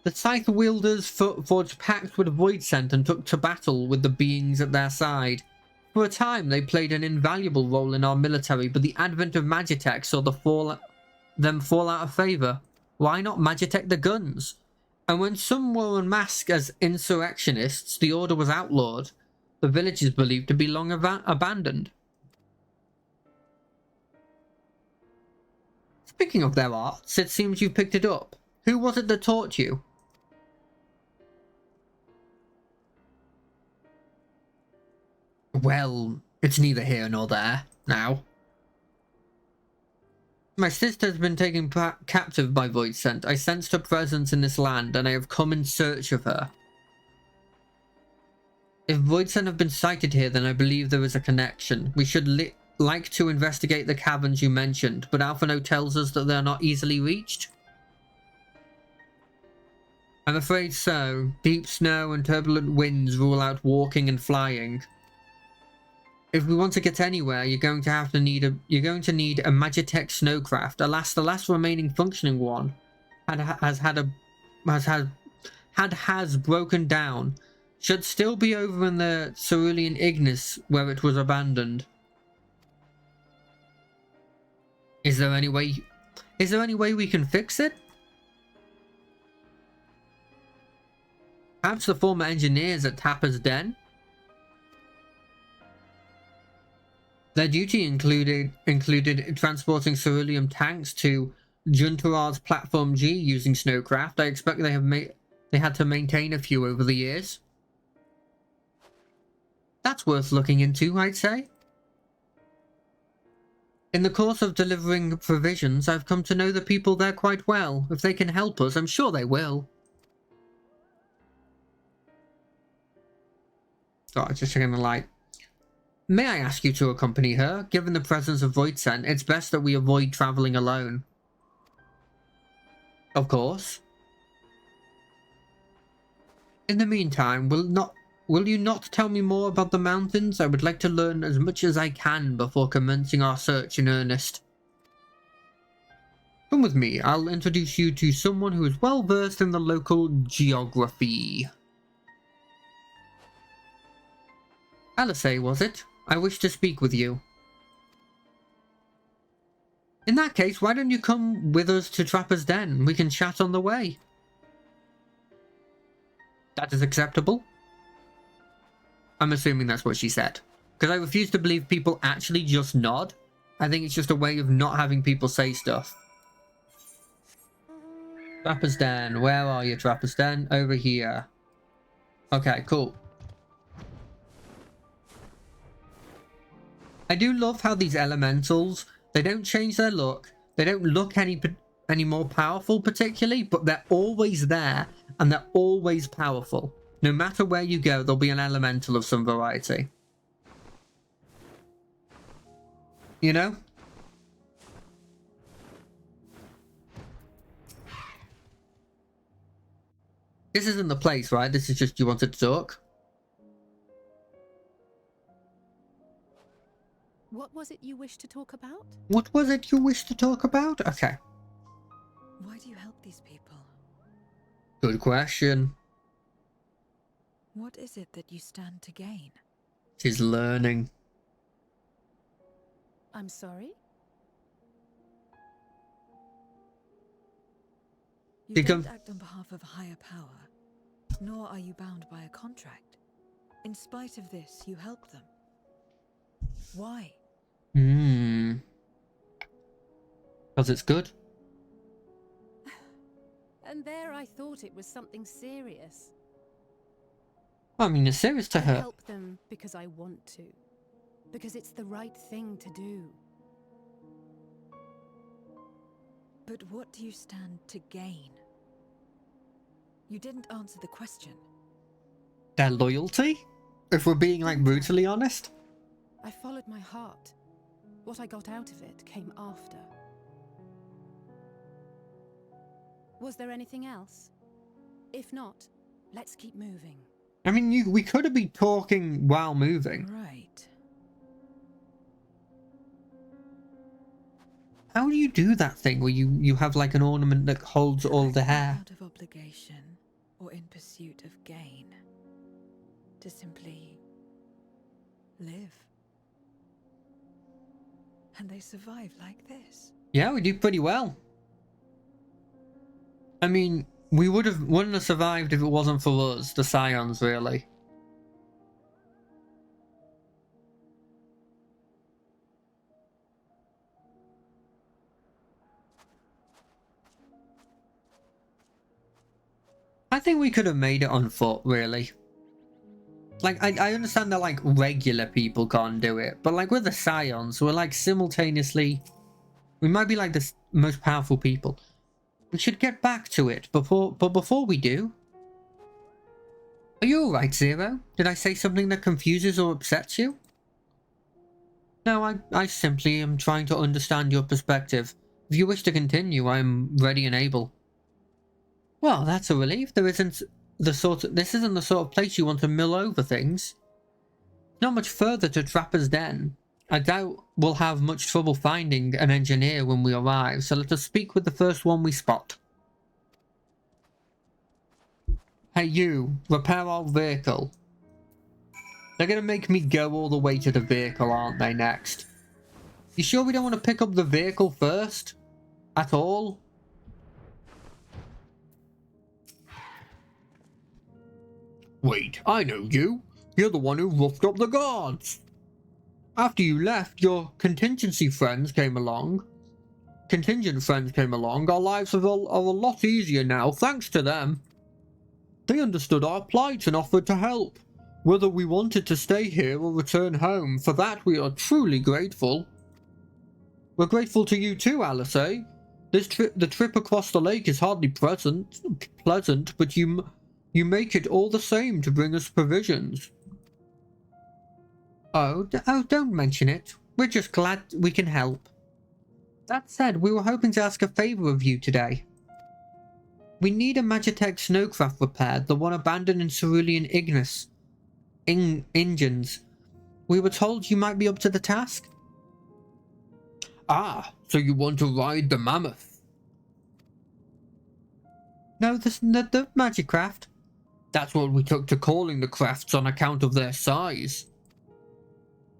The Scythe wielders forged pacts with Voidsent and took to battle with the beings at their side. For a time, they played an invaluable role in our military, but the advent of Magitech saw them fall out of favour. Why not Magitech the guns? And when some were unmasked as insurrectionists, the order was outlawed. The village is believed to be long abandoned. Speaking of their arts, it seems you've picked it up. Who was it that taught you? Well, it's neither here nor there, now. My sister has been taken captive by Voidsent. I sensed her presence in this land, and I have come in search of her. If Voidsent have been sighted here, then I believe there is a connection. We should like to investigate the caverns you mentioned, but Alphinaud tells us that they are not easily reached. I'm afraid so. Deep snow and turbulent winds rule out walking and flying. If we want to get anywhere, you're going to need a Magitech snowcraft. Alas, the last remaining functioning one has broken down. Should still be over in the Cerulean Ignis where it was abandoned. Is there any way we can fix it? Perhaps the former engineers at Tapper's Den? Their duty included transporting Cerulean tanks to Juntarar's Platform G using snowcraft. I expect they had to maintain a few over the years. That's worth looking into, I'd say. In the course of delivering provisions, I've come to know the people there quite well. If they can help us, I'm sure they will. Sorry, just checking the light. May I ask you to accompany her? Given the presence of Voidsent, it's best that we avoid travelling alone. Of course. In the meantime, will you not tell me more about the mountains? I would like to learn as much as I can before commencing our search in earnest. Come with me. I'll introduce you to someone who is well versed in the local geography. Alice, was it? I wish to speak with you. In that case, why don't you come with us to Trapper's Den? We can chat on the way. That is acceptable. I'm assuming that's what she said. Because I refuse to believe people actually just nod. I think it's just a way of not having people say stuff. Trapper's Den. Where are you, Trapper's Den? Over here. Okay, cool. I do love how these elementals, they don't change their look. They don't look any more powerful particularly, but they're always there and they're always powerful. No matter where you go, there'll be an elemental of some variety. You know? This isn't the place, right? This is just you wanted to talk. What was it you wished to talk about? What was it you wished to talk about? Okay. Why do you help these people? Good question. What is it that you stand to gain? She's learning. I'm sorry? You don't act on behalf of a higher power, nor are you bound by a contract. In spite of this, you help them. Why? Because it's good. And there I thought it was something serious. I mean, it's serious to I her. help them because I want to. Because it's the right thing to do. But what do you stand to gain? You didn't answer the question. Their loyalty? If we're being, like, brutally honest? I followed my heart. What I got out of it came after. Was there anything else? If not, let's keep moving. I mean, we could have been talking while moving. Right. How do you do that thing where you have like an ornament that holds all the hair? Out of obligation or in pursuit of gain. To simply live. And they survive like this. Yeah, we do pretty well. I mean, we wouldn't have survived if it wasn't for us, the Scions, really. I think we could have made it on foot, really. Like, I understand that, like, regular people can't do it, but, like, we're the Scions, we're, like, simultaneously... We might be, like, the most powerful people. We should get back to it, but before we do... Are you alright, Zero? Did I say something that confuses or upsets you? No, I simply am trying to understand your perspective. If you wish to continue, I am ready and able. Well, that's a relief. This isn't the sort of place you want to mill over things. Not much further to Trapper's Den. I doubt we'll have much trouble finding an engineer when we arrive, so let us speak with the first one we spot. Hey you, repair our vehicle. They're gonna make me go all the way to the vehicle, aren't they, next? You sure we don't want to pick up the vehicle first? At all? Wait, I know you. You're the one who roughed up the guards. After you left, your contingent friends came along. Our lives are a lot easier now, thanks to them. They understood our plight and offered to help. Whether we wanted to stay here or return home, for that we are truly grateful. We're grateful to you too, Alice. The trip across the lake is hardly pleasant, but you make it all the same to bring us provisions. Oh, don't mention it. We're just glad we can help. That said, we were hoping to ask a favor of you today. We need a Magitech snowcraft repaired, the one abandoned in Cerulean Ignis. engines. We were told you might be up to the task. Ah, so you want to ride the mammoth? No, the magic craft. That's what we took to calling the crafts on account of their size.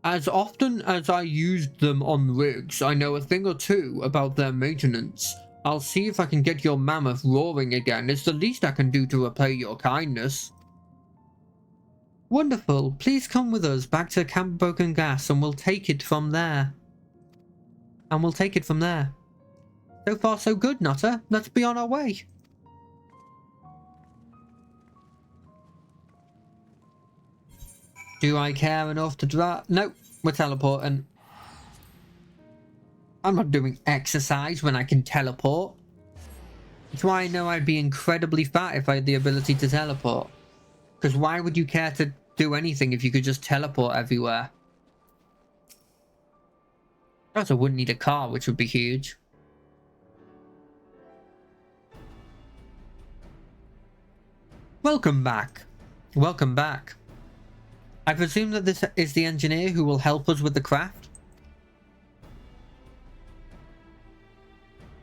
As often as I used them on rigs, I know a thing or two about their maintenance. I'll see if I can get your mammoth roaring again. It's the least I can do to repay your kindness. Wonderful. Please come with us back to Camp Broken Glass and we'll take it from there. So far so good, Nutter. Let's be on our way. Do I care enough to drive? Nope, we're teleporting. I'm not doing exercise when I can teleport. That's why I know I'd be incredibly fat if I had the ability to teleport. Because why would you care to do anything if you could just teleport everywhere? I also wouldn't need a car, which would be huge. Welcome back. Welcome back. I presume that this is the engineer who will help us with the craft.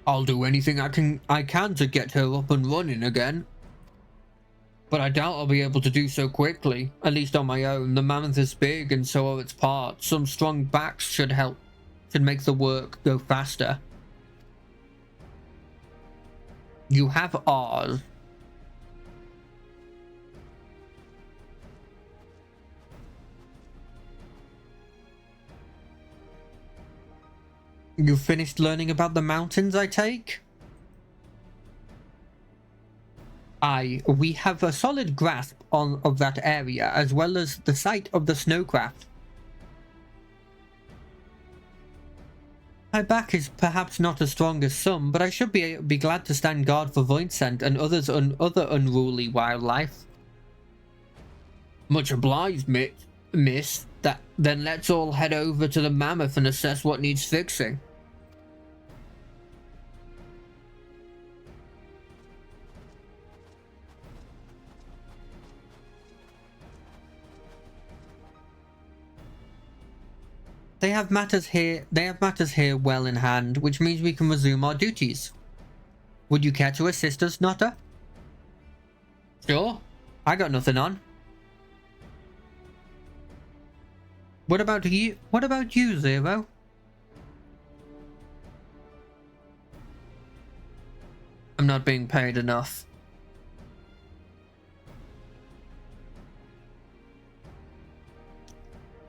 I'll do anything I can to get her up and running again. But I doubt I'll be able to do so quickly, at least on my own. The mammoth is big and so are its parts. Some strong backs should make the work go faster. You have ours. You finished learning about the mountains, I take? Aye, we have a solid grasp of that area, as well as the site of the snowcraft. My back is perhaps not as strong as some, but I should be glad to stand guard for Voidsent and other unruly wildlife. Much obliged, miss. Then let's all head over to the mammoth and assess what needs fixing. They have matters here well in hand, which means we can resume our duties. Would you care to assist us, Nutter? Sure. I got nothing on. What about you, Zero? I'm not being paid enough.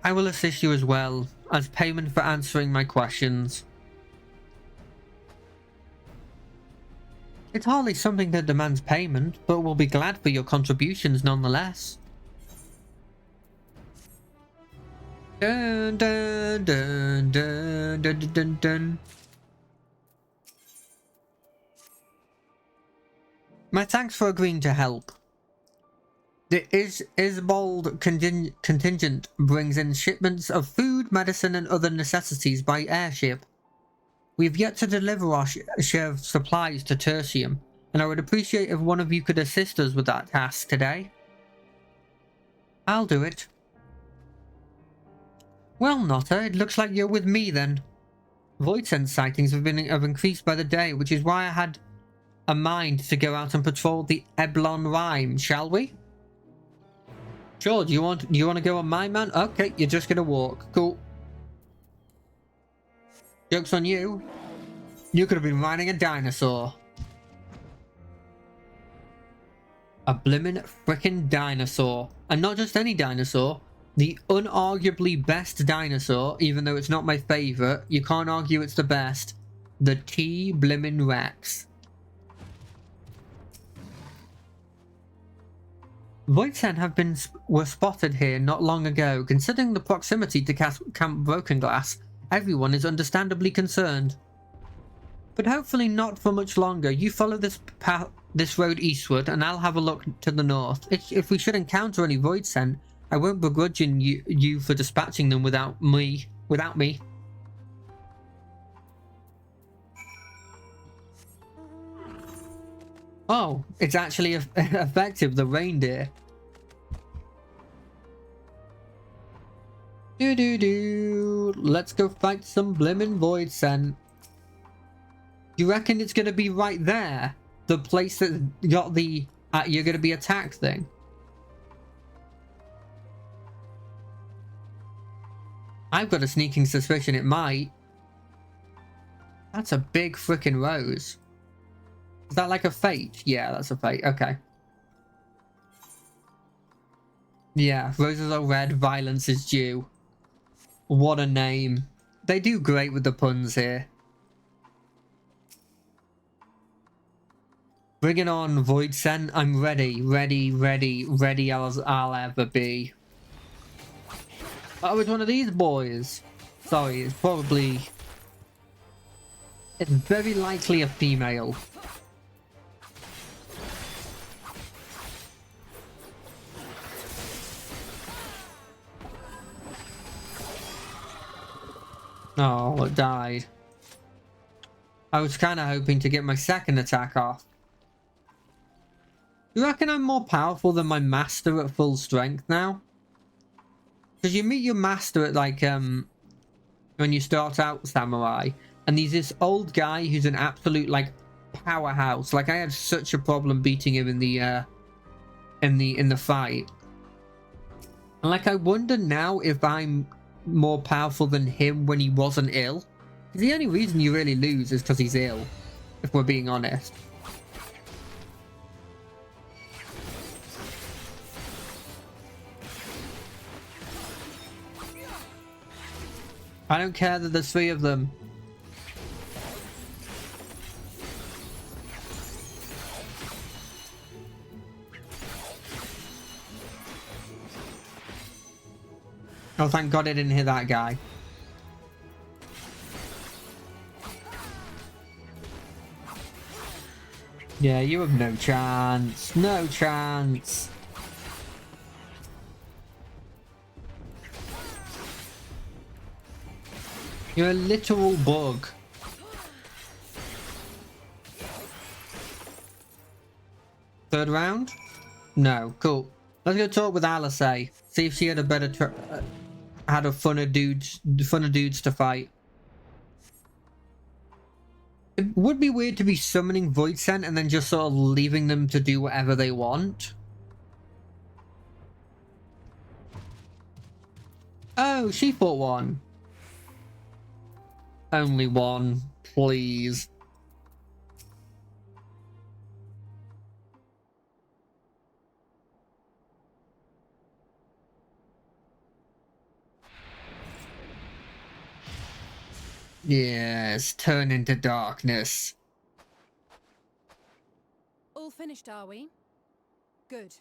I will assist you as well, as payment for answering my questions. It's hardly something that demands payment, but we'll be glad for your contributions nonetheless. Dun dun dun dun dun dun dun. My thanks for agreeing to help. The Isbold contingent brings in shipments of food, medicine, and other necessities by airship. We've yet to deliver our share of supplies to Tertium, and I would appreciate if one of you could assist us with that task today. I'll do it. Well, Nutter, it looks like you're with me then. Voidsent sightings have increased by the day, which is why I had a mind to go out and patrol the Eblon Rime, shall we? Sure, do you want to go on my man? Okay, you're just gonna walk. Cool. Joke's on you. You could have been riding a dinosaur. A blimmin' frickin' dinosaur. And not just any dinosaur. The unarguably best dinosaur, even though it's not my favourite. You can't argue it's the best. The T-blimmin' Rex. Voidsent were spotted here not long ago. Considering the proximity to Camp Broken Glass, everyone is understandably concerned. But hopefully not for much longer. You follow this road eastward, and I'll have a look to the north. If we should encounter any Voidsent, I won't begrudge you for dispatching them without me. Oh, it's actually effective, the reindeer. Let's go fight some blimmin' Void Scent. You reckon it's gonna be right there? The place that got the you're gonna be attacked thing? I've got a sneaking suspicion it might. That's a big freaking rose. Is that like a fate? Yeah, that's a fate. Okay. Yeah, roses are red, violence is due. What a name. They do great with the puns here. Bring it on, Void Scent. I'm ready, ready as I'll ever be. Oh, it's one of these boys. Sorry, it's probably... It's very likely a female. Oh, it died. I was kind of hoping to get my second attack off. You reckon I'm more powerful than my master at full strength now? Because you meet your master at like, when you start out Samurai, and he's this old guy who's an absolute, like, powerhouse. Like, I had such a problem beating him in the fight. And, like, I wonder now if I'm more powerful than him when he wasn't ill. The only reason you really lose is because he's ill, if we're being honest. I don't care that there's 3 of them. Oh, thank God I didn't hit that guy. Yeah, you have no chance. No chance. You're a literal bug. Third round? No. Cool. Let's go talk with Alice. See if she had a better had a funner dudes to fight. It would be weird to be summoning Void Scent and then just sort of leaving them to do whatever they want. Oh, she fought one. Only one, please. Yes, turn into darkness. All finished, are we? Good.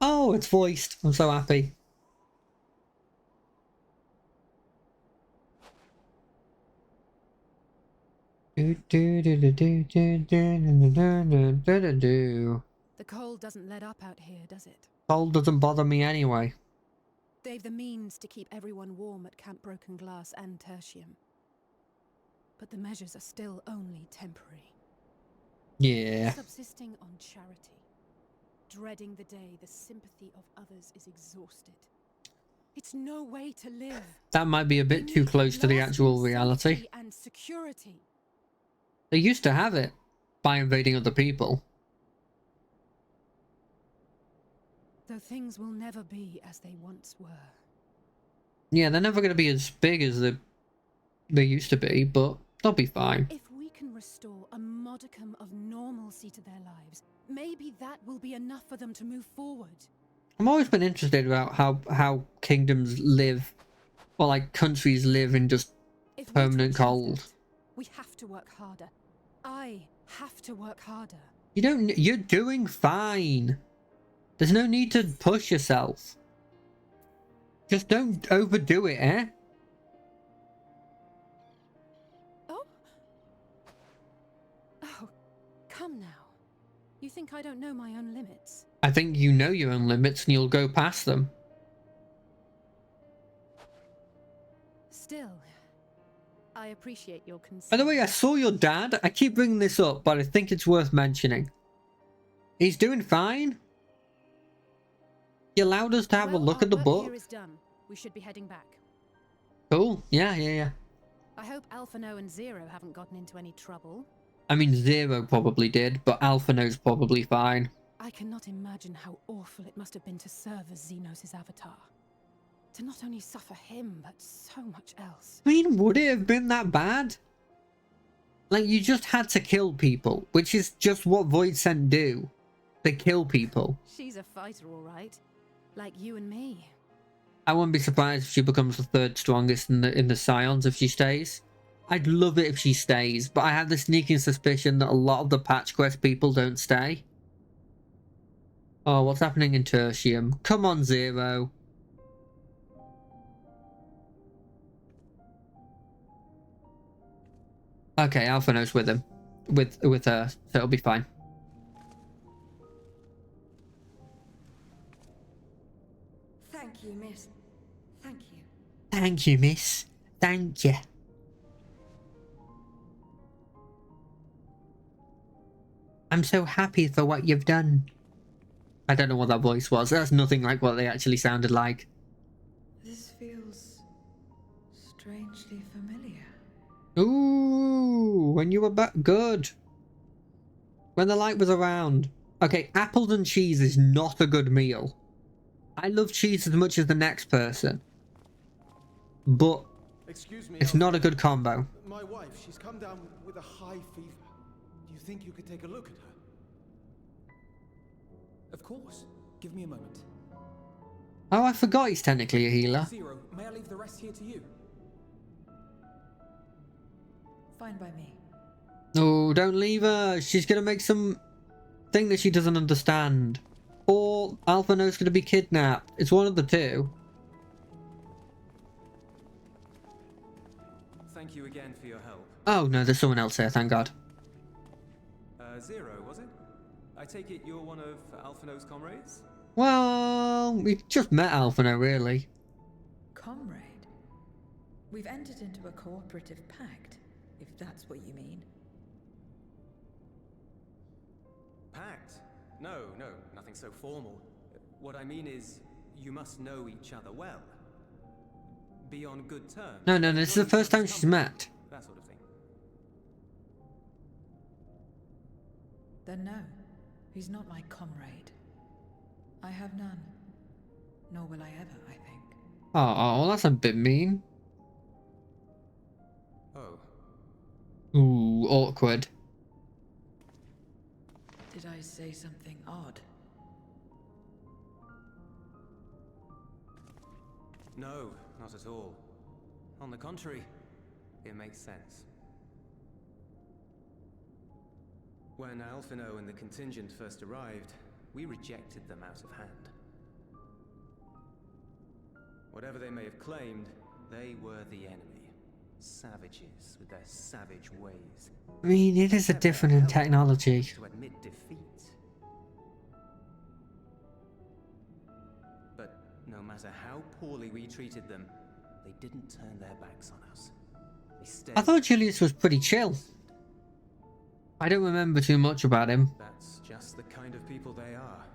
Oh, it's voiced. I'm so happy. The cold doesn't let up out here, does it? Cold doesn't bother me anyway. They've the means to keep everyone warm at Camp Broken Glass and Tertium. But the measures are still only temporary. Yeah. Subsisting on charity. Dreading the day the sympathy of others is exhausted. It's no way to live. That might be a bit too close to the actual reality. And security. They used to have it by invading other people. Though things will never be as they once were. Yeah, they're never going to be as big as they used to be, but they'll be fine. If we can restore a modicum of normalcy to their lives, maybe that will be enough for them to move forward. I've always been interested about how kingdoms live, or like countries live in just permanent cold. We have to work harder. I have to work harder. You're doing fine. There's no need to push yourself. Just don't overdo it, eh? Oh, come now. You think I don't know my own limits? I think you know your own limits and you'll go past them. Still, I appreciate your concern. By the way, I saw your dad. I keep bringing this up, but I think it's worth mentioning. He's doing fine. He allowed us to have a look at the book. Here is done. We should be heading back. Cool. Yeah, yeah, yeah. I hope Alphino and Zero haven't gotten into any trouble. I mean, Zero probably did, but Alphino's probably fine. I cannot imagine how awful it must have been to serve as Xenos' avatar. To not only suffer him, but so much else. I mean, would it have been that bad? Like, you just had to kill people, which is just what Voidsent do. They kill people. She's a fighter, all right. Like you and me. I wouldn't be surprised if she becomes the third strongest in the Scions if she stays. I'd love it if she stays, but I have the sneaking suspicion that a lot of the patch quest people don't stay. Oh, what's happening in Tertium? Come on, Zero. Okay, Alphino's with him. With her, so it'll be fine. Thank you, miss. Thank you. Thank you, miss. Thank you. I'm so happy for what you've done. I don't know what that voice was. That's nothing like what they actually sounded like. This feels strangely familiar. Ooh, when you were back. Good. When the light was around. Okay, apples and cheese is not a good meal. I love cheese as much as the next person. But Excuse me, it's not a good combo. My wife, she's come down with a high fever. Do you think you could take a look at her? Of course. Give me a moment. Oh, I forgot he's technically a healer. Zero, may I leave the rest here to you? Fine by me. No, don't leave her. She's gonna make some thing that she doesn't understand. Or Alphino's gonna be kidnapped. It's one of the two. Thank you again for your help. Oh no, there's someone else here, thank God. Zero, was it? I take it you're one of Alphino's comrades? Well, we just met Alphino, really. Comrade? We've entered into a cooperative pact, if that's what you mean. Pact? No, nothing so formal. What I mean is, you must know each other well. Be on good terms. No, this is the first time she's met. That sort of thing. Then no, he's not my comrade. I have none. Nor will I ever, I think. Oh, that's a bit mean. Oh. Ooh, awkward. Did I say something odd? No, not at all. On the contrary, it makes sense. When Alphino and the contingent first arrived, we rejected them out of hand. Whatever they may have claimed, they were the enemy. Savages with their savage ways. I mean, it is a different in technology. To admit defeat. But no matter how poorly we treated them, they didn't turn their backs on us. They stayed. I thought Julius was pretty chill. I don't remember too much about him. That's just the kind of people they are.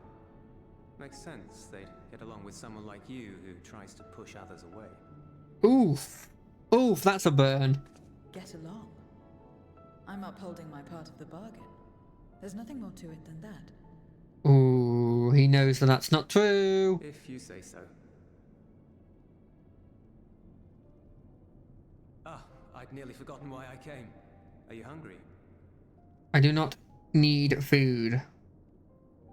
Makes sense they'd get along with someone like you who tries to push others away. Oof. Oof, that's a burn. Get along. I'm upholding my part of the bargain. There's nothing more to it than that. Ooh, he knows that that's not true. If you say so. Ah, I'd nearly forgotten why I came. Are you hungry? I do not need food. We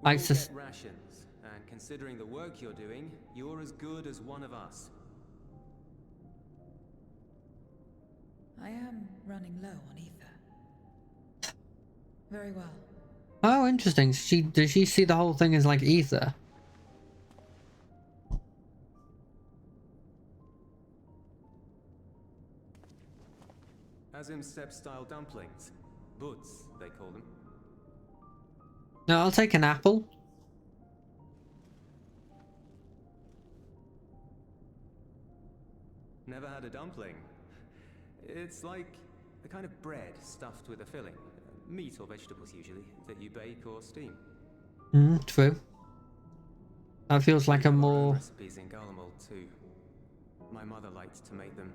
I all get rations, and considering the work you're doing, you're as good as one of us. I am running low on ether. Very well. Oh, interesting. Does she see the whole thing as like ether? Azim Step-style dumplings. Butz, they call them. No, I'll take an apple. Never had a dumpling. It's like a kind of bread stuffed with a filling. Meat or vegetables usually, that you bake or steam. True. That feels like a more... recipes in Garlemald too. My mother liked to make them.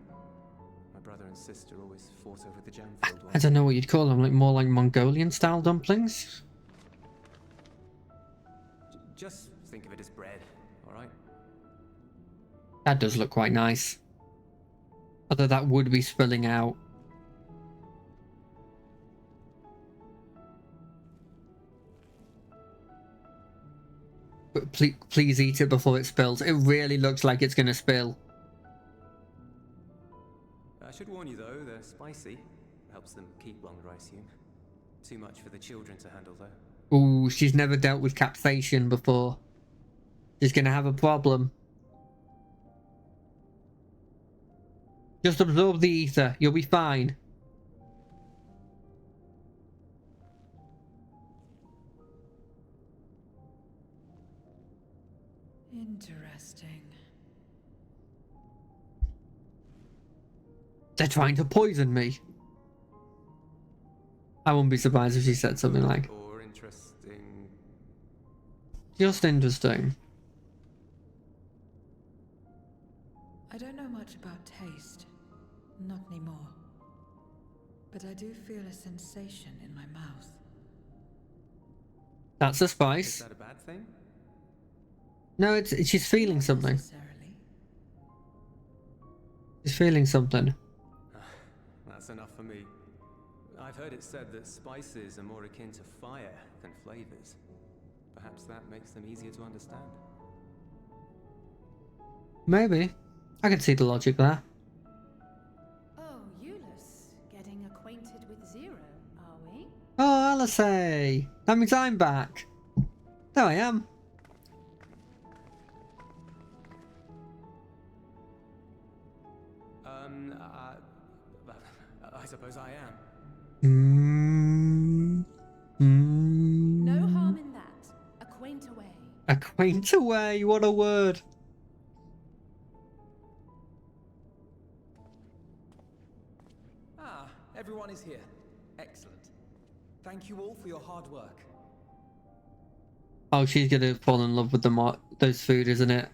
My brother and sister always fought over the jam-filled I ones. don't know what you'd call them, like more like Mongolian-style dumplings? Just think of it as bread, alright? That does look quite nice. Although that would be spilling out. But please eat it before it spills. It really looks like it's gonna spill. I should warn you though, they're spicy. Helps them keep longer, I assume. Too much for the children to handle though. Ooh, she's never dealt with capsaicin before. She's gonna have a problem. Just absorb the ether. You'll be fine. Interesting. They're trying to poison me. I wouldn't be surprised if she said something like, Or interesting. just interesting. I don't know much about taste. Not anymore. But I do feel a sensation in my mouth. That's a Is spice. that a bad thing? No, she's feeling Not something. necessarily. She's feeling something. That's enough for me. I've heard it said that spices are more akin to fire than flavors. Perhaps that makes them easier to understand. Maybe. I can see the logic there. Oh, Eulus, getting acquainted with Zero, are we? Oh, Alisaie! That means I'm back. There I am. I suppose I am. No harm in that. Acquaint away. Acquaint away, what a word. Ah, everyone is here. Excellent. Thank you all for your hard work. Oh, she's gonna fall in love with those food, isn't it?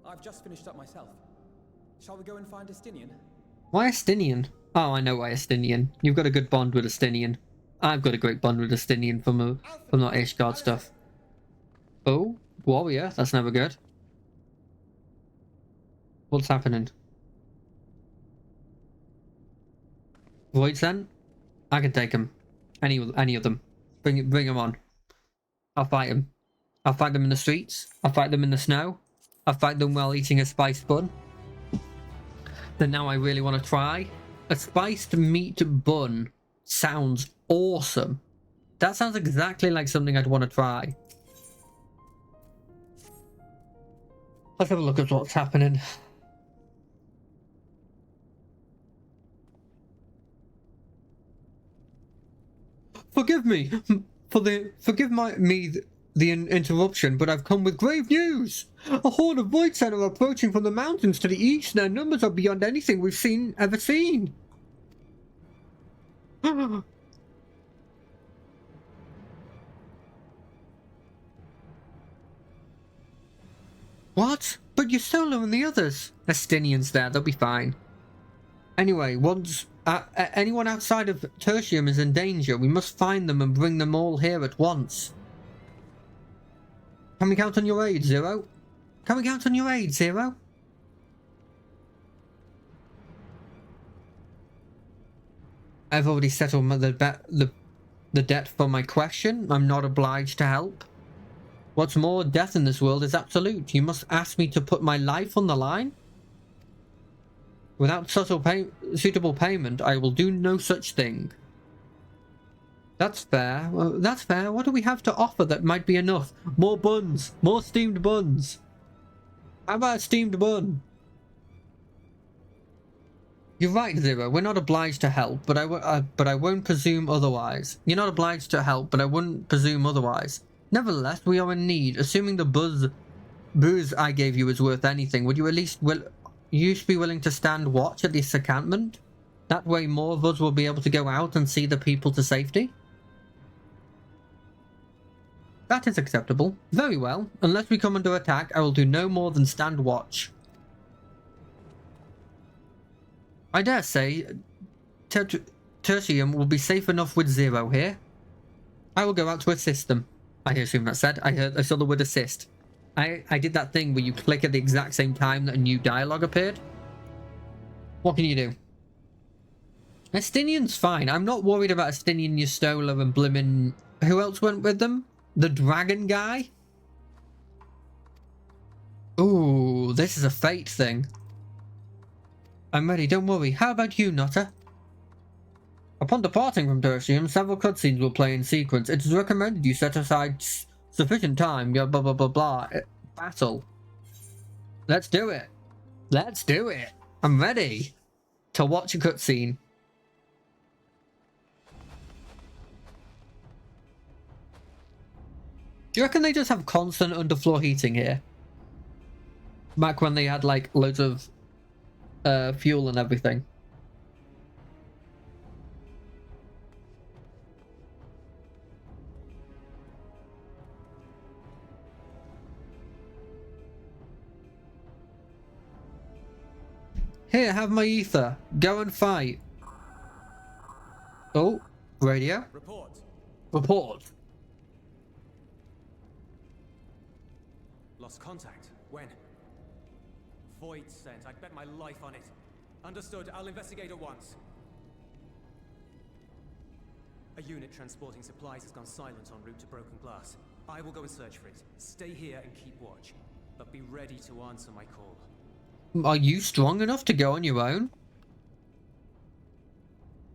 I've just finished up myself. Shall we go and find Estinian? Why Estinian? Oh, I know why Estinian. You've got a good bond with Estinian. I've got a great bond with Estinian from that Ishgard stuff. Oh, warrior. That's never good. What's happening? Void Scent? I can take them. Any of them. Bring them on. I'll fight them. I'll fight them in the streets. I'll fight them in the snow. I'll fight them while eating a spiced bun. Then now I really want to try. A spiced meat bun sounds awesome. That sounds exactly like something I'd want to try. Let's have a look at what's happening. Forgive me the interruption, but I've come with grave news. A horde of Voidsen are approaching from the mountains to the east. Their numbers are beyond anything we've ever seen. What? But you're solo and the others. Estinian's there, they'll be fine. Anyway, once anyone outside of Tertium is in danger, we must find them and bring them all here at once. Can we count on your aid, Zero? Can we count on your aid, Zero? I've already settled the debt for my question. I'm not obliged to help. What's more, death in this world is absolute. You must ask me to put my life on the line? Without suitable payment, I will do no such thing. That's fair. Well, that's fair. What do we have to offer that might be enough? More buns. More steamed buns. How about a steamed bun? You're right, Zero. We're not obliged to help, but I won't presume otherwise. You're not obliged to help, but I wouldn't presume otherwise. Nevertheless, we are in need. Assuming the booze I gave you is worth anything, would you at least be willing to stand watch at this encampment? That way more of us will be able to go out and see the people to safety. That is acceptable. Very well. Unless we come under attack, I will do no more than stand watch. I dare say Tertium will be safe enough with Zero here. I will go out to assist them. I assume that said. I saw the word assist. I did that thing where you click at the exact same time that a new dialogue appeared. What can you do? Estinian's fine. I'm not worried about Estinian, Yustola, and Blimmin... Who else went with them? The dragon guy? Ooh, this is a fate thing. I'm ready, don't worry. How about you, Nutter? Upon departing from Tertium, several cutscenes will play in sequence. It is recommended you set aside sufficient time, blah blah blah blah. Battle. Let's do it. Let's do it. I'm ready to watch a cutscene. Do you reckon they just have constant underfloor heating here? Back when they had like loads of fuel and everything. Here, have my ether. Go and fight. Oh, radio. Report. Report. Lost contact. When? Void sent. I'd bet my life on it. Understood. I'll investigate at once. A unit transporting supplies has gone silent en route to Broken Glass. I will go and search for it. Stay here and keep watch. But be ready to answer my call. Are you strong enough to go on your own?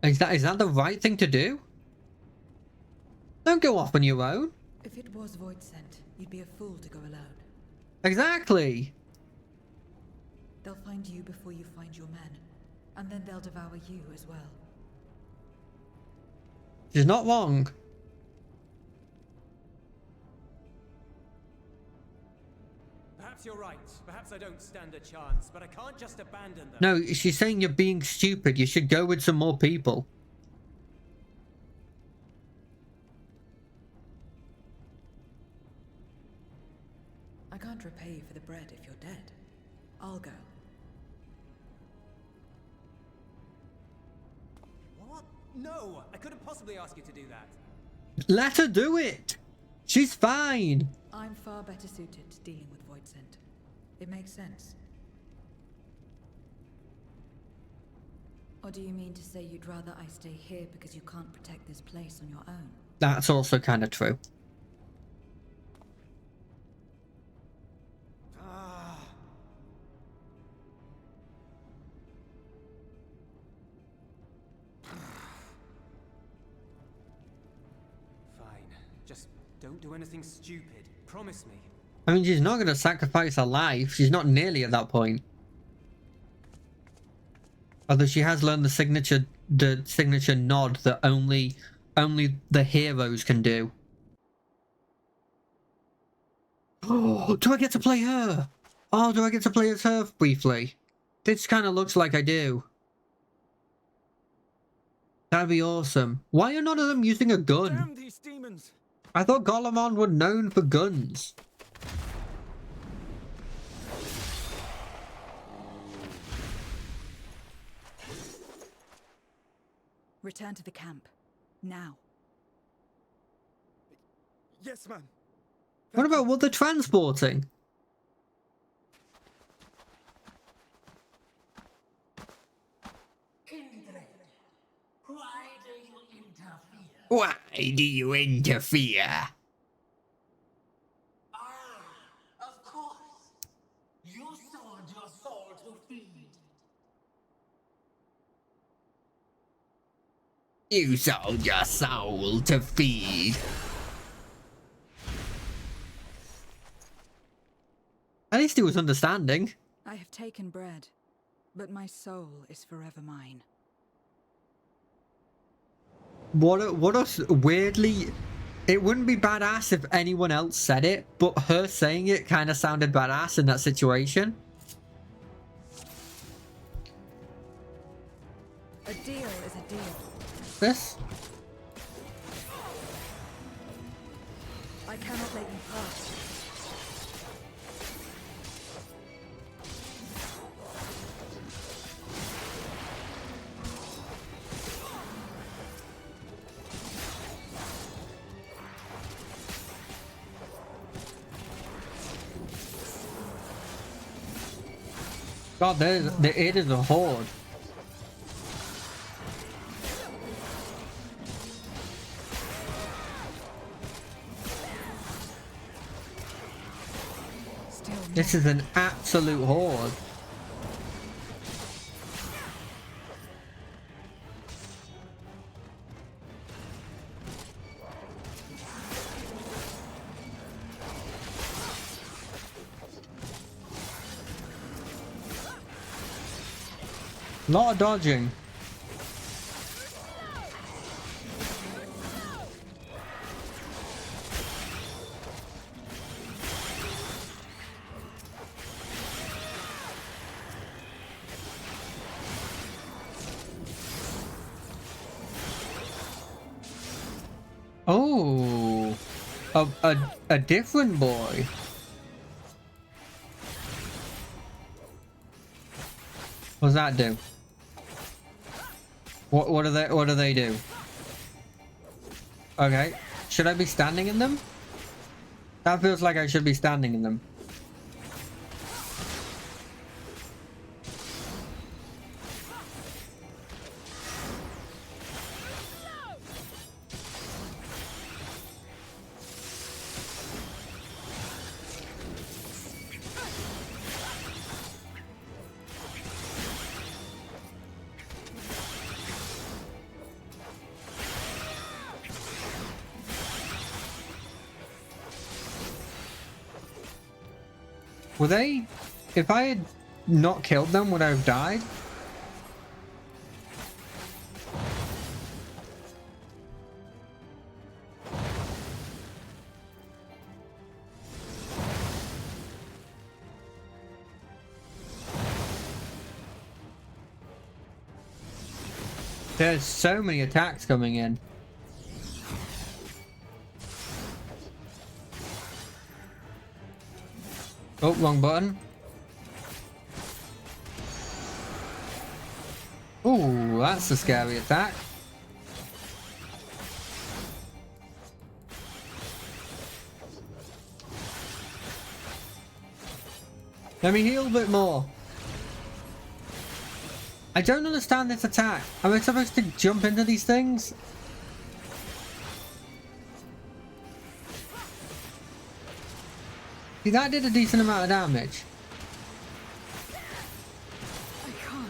Is that the right thing to do? Don't go off on your own. If it was Void sent, you'd be a fool to go alone. Exactly. They'll find you before you find your men, and then they'll devour you as well. She's not wrong. Perhaps you're right. Perhaps I don't stand a chance, but I can't just abandon them. No, she's saying you're being stupid. You should go with some more people. I can't repay you for the bread if you're dead. I'll go. What? No! I couldn't possibly ask you to do that. Let her do it. She's fine. I'm far better suited to dealing with Void sent. It makes sense. Or do you mean to say you'd rather I stay here because you can't protect this place on your own? That's also kind of true. Just don't do anything stupid. Promise me. I mean, she's not going to sacrifice her life. She's not nearly at that point. Although she has learned the signature nod that only the heroes can do. Oh, do I get to play her? Oh, do I get to play as her briefly? This kind of looks like I do. That'd be awesome. Why are none of them using a gun? Damn these demons! I thought Golemon were known for guns. Return to the camp. Now. Yes, ma'am. What about what they're transporting? Why do you interfere? Of course. You sold your soul to feed. You sold your soul to feed. At least he was understanding. I have taken bread, but my soul is forever mine. What a weirdly... It wouldn't be badass if anyone else said it, but her saying it kind of sounded badass in that situation. A deal is a deal. This? I cannot let you pass. God, it is a horde. This is an absolute horde. Lot of dodging. Oh, a different boy. What does that do? What do they do? Okay, should I be standing in them? That feels like I should be standing in them. Were they... If I had not killed them, would I have died? There's so many attacks coming in. Oh, wrong button. Ooh, that's a scary attack. Let me heal a bit more. I don't understand this attack. Am I supposed to jump into these things? See, that did a decent amount of damage. I can't.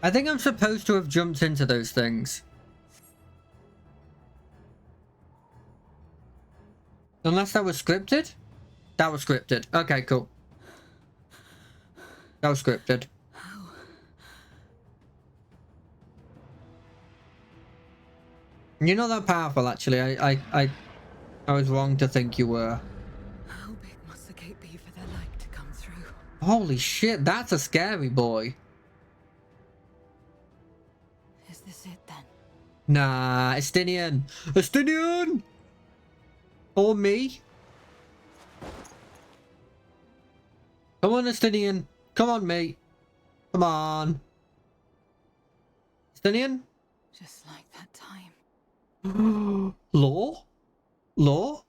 I think I'm supposed to have jumped into those things. Unless that was scripted? That was scripted. Okay, cool. That was scripted. You're not that powerful, actually. I was wrong to think you were. How big must the gate be for their light to come through? Holy shit, that's a scary boy. Is this it then? Nah, Estinian! Estinian! Or me? Come on, Estinian. Come on, mate. Come on. Estinian? Just like that time. Law? Law?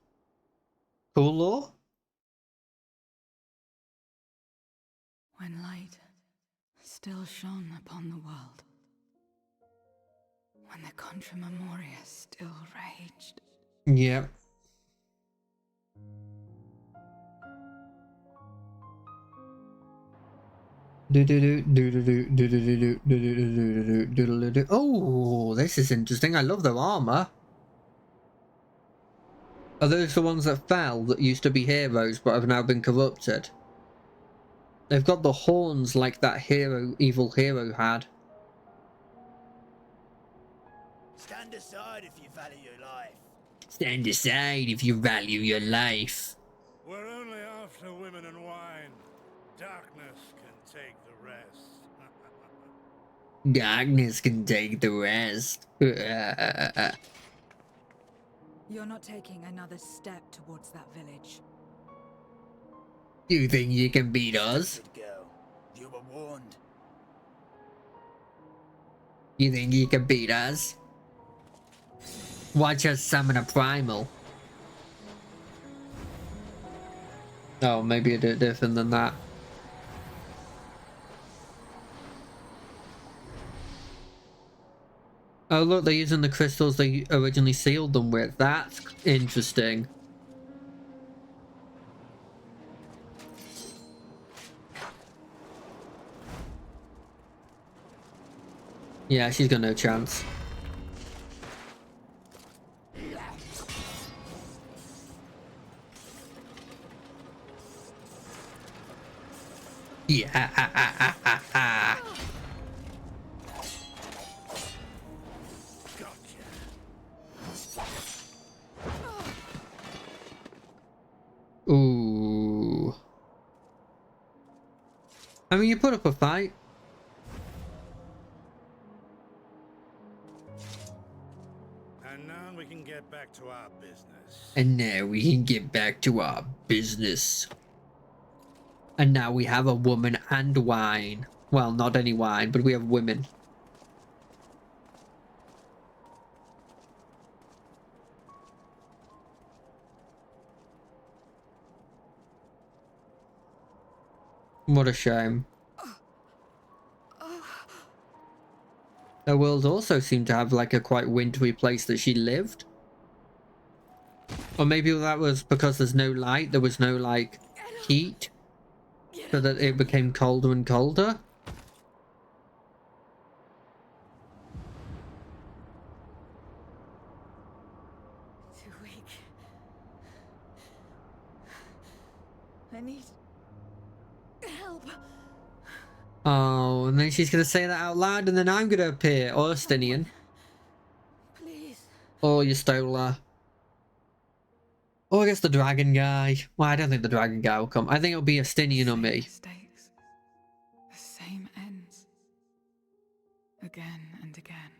Cool law? When light still shone upon the world. When the Contra Memoria still raged. Yep. Oh, this is interesting. I love their armor. Are those the ones that fell that used to be heroes but have now been corrupted? They've got the horns like that evil hero had. Stand aside if you value your life. Stand aside if you value your life. We're only after women and wine. Darkness can take the rest. Darkness can take the rest. You're not taking another step towards that village. You think you can beat us? Good girl. You were warned. You think you can beat us? Watch us summon a primal. Oh, maybe a bit different than that. Oh look, they're using the crystals they originally sealed them with. That's interesting. Yeah, she's got no chance. Yeah. Ooh. I mean, you put up a fight. And now we can get back to our business. And now we can get back to our business. And now we have a woman and wine. Well, not any wine, but we have women. What a shame. The world also seemed to have like a quite wintry place that she lived. Or maybe that was because there's no light, there was no like heat. So that it became colder and colder. Too weak. I need help. Oh, and then she's gonna say that out loud, and then I'm gonna appear, or Estinian. Please. Or Yustola. Or I guess the dragon guy. Well, I don't think the dragon guy will come. I think it'll be Estinian or me. Mistakes. The same ends. Again and again.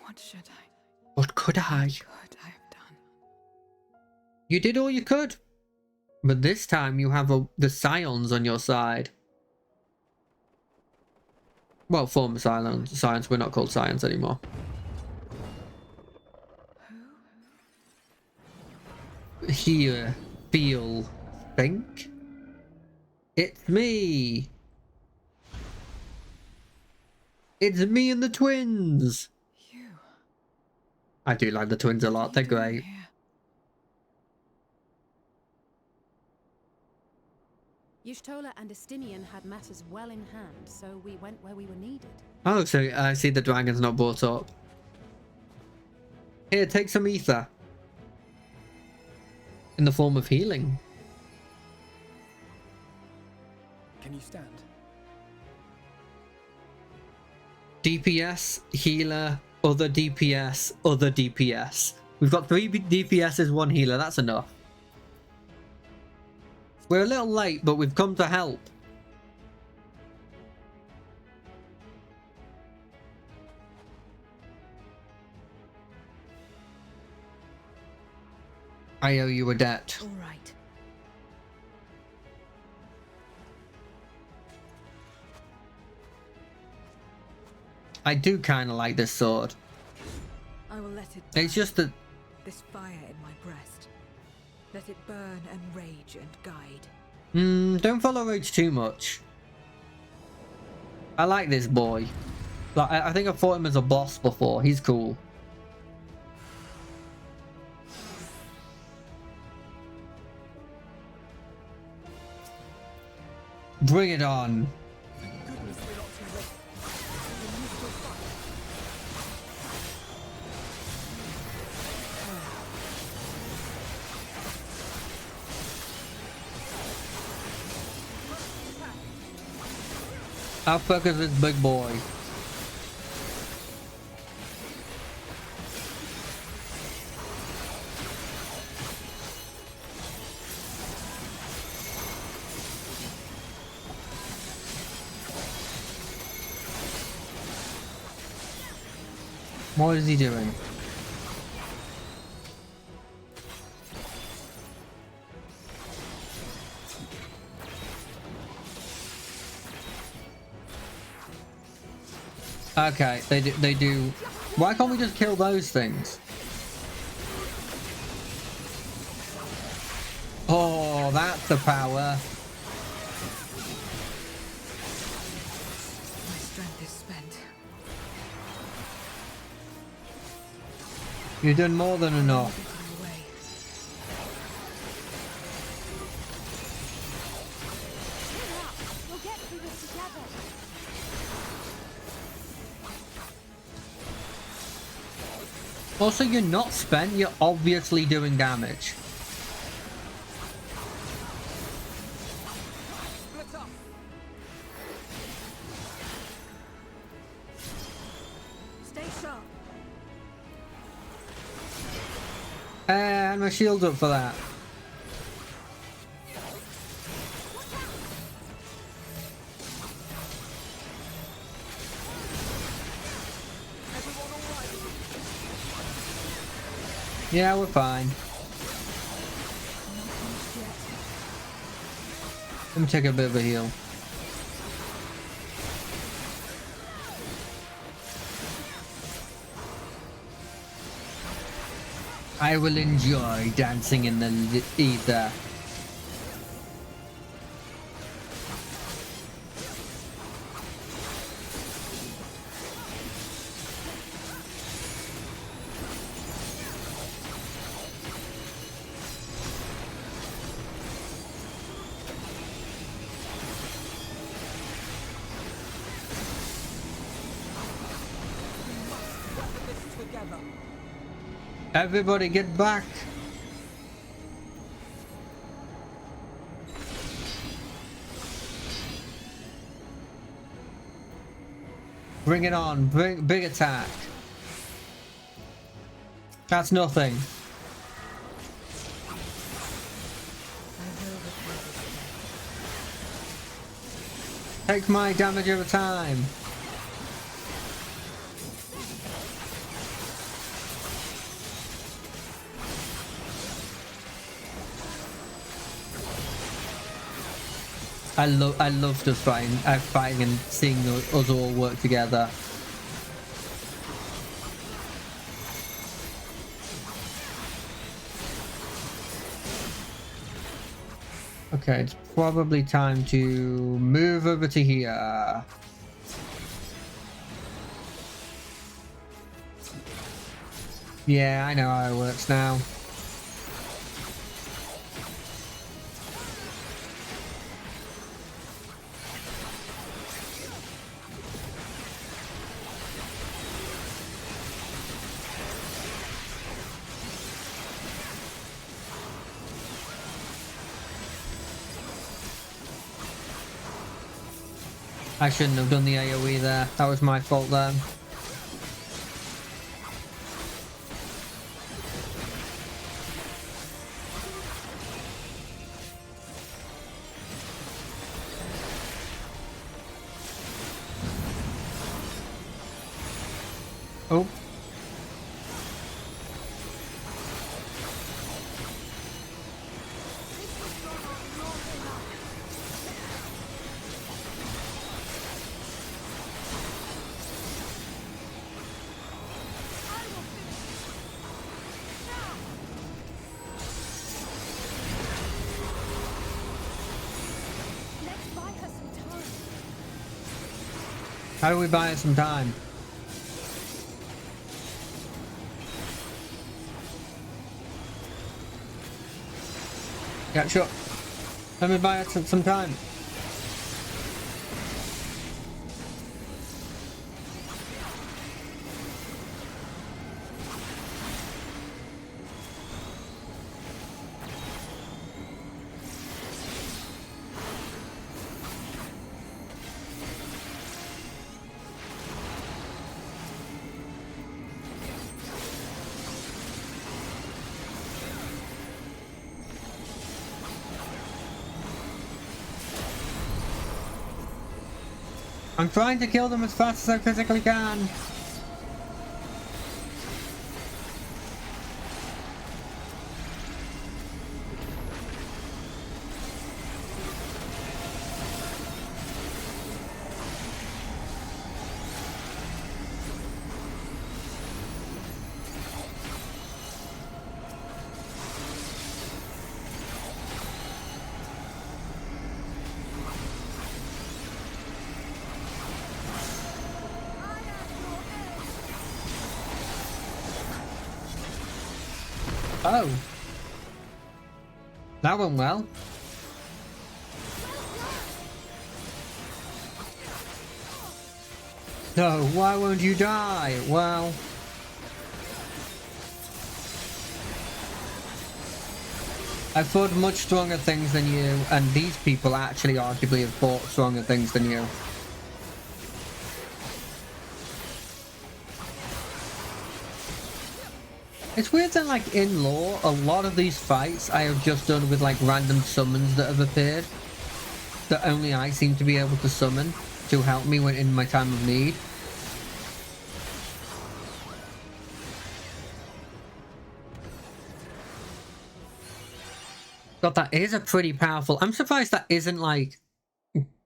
What should I? What could I? What could I have done? You did all you could. But this time you have the Scions on your side. Well, former Scions. We're not called Scions anymore. Hear, feel, think. It's me. It's me and the twins. You. I do like the twins a lot. They're great. Y'shtola and Estinian had matters well in hand, so we went where we were needed. Oh, so I see the dragon's not brought up. Here, take some ether. In the form of healing. Can you stand? DPS, healer, other DPS, other DPS. We've got 3 DPSs, 1 healer. That's enough. We're a little late, but we've come to help. I owe you a debt. All right. I do kind of like this sword. I will let it burn. It's just that... This fire in my breast. Let it burn and rage and guide. Don't follow Rage too much. I like this boy. Like, I think I fought him as a boss before. He's cool. Bring it on. How fuck is this big boy? What is he doing? Okay, they do. Why can't we just kill those things? Oh, that's the power. My strength is spent. You've done more than enough. We'll get through this together. Also, you're not spent, you're obviously doing damage. Stay sharp. And my shield's up for that. Yeah, we're fine. Let me take a bit of a heal. I will enjoy dancing in the ether. Everybody get back! Bring it on, big attack. That's nothing. Take my damage over time. I love just fighting and seeing us all work together. Okay, it's probably time to move over to here. Yeah, I know how it works now. I shouldn't have done the AoE there. That was my fault then. Oh. How do we buy it some time? Yeah, sure. Let me buy it some time. I'm trying to kill them as fast as I physically can. Oh. That went well. No, why won't you die? Well... I've fought much stronger things than you, and these people actually arguably have fought stronger things than you. It's weird that, like, in lore, a lot of these fights I have just done with, like, random summons that have appeared. That only I seem to be able to summon to help me when in my time of need. God, that is a pretty powerful... I'm surprised that isn't, like,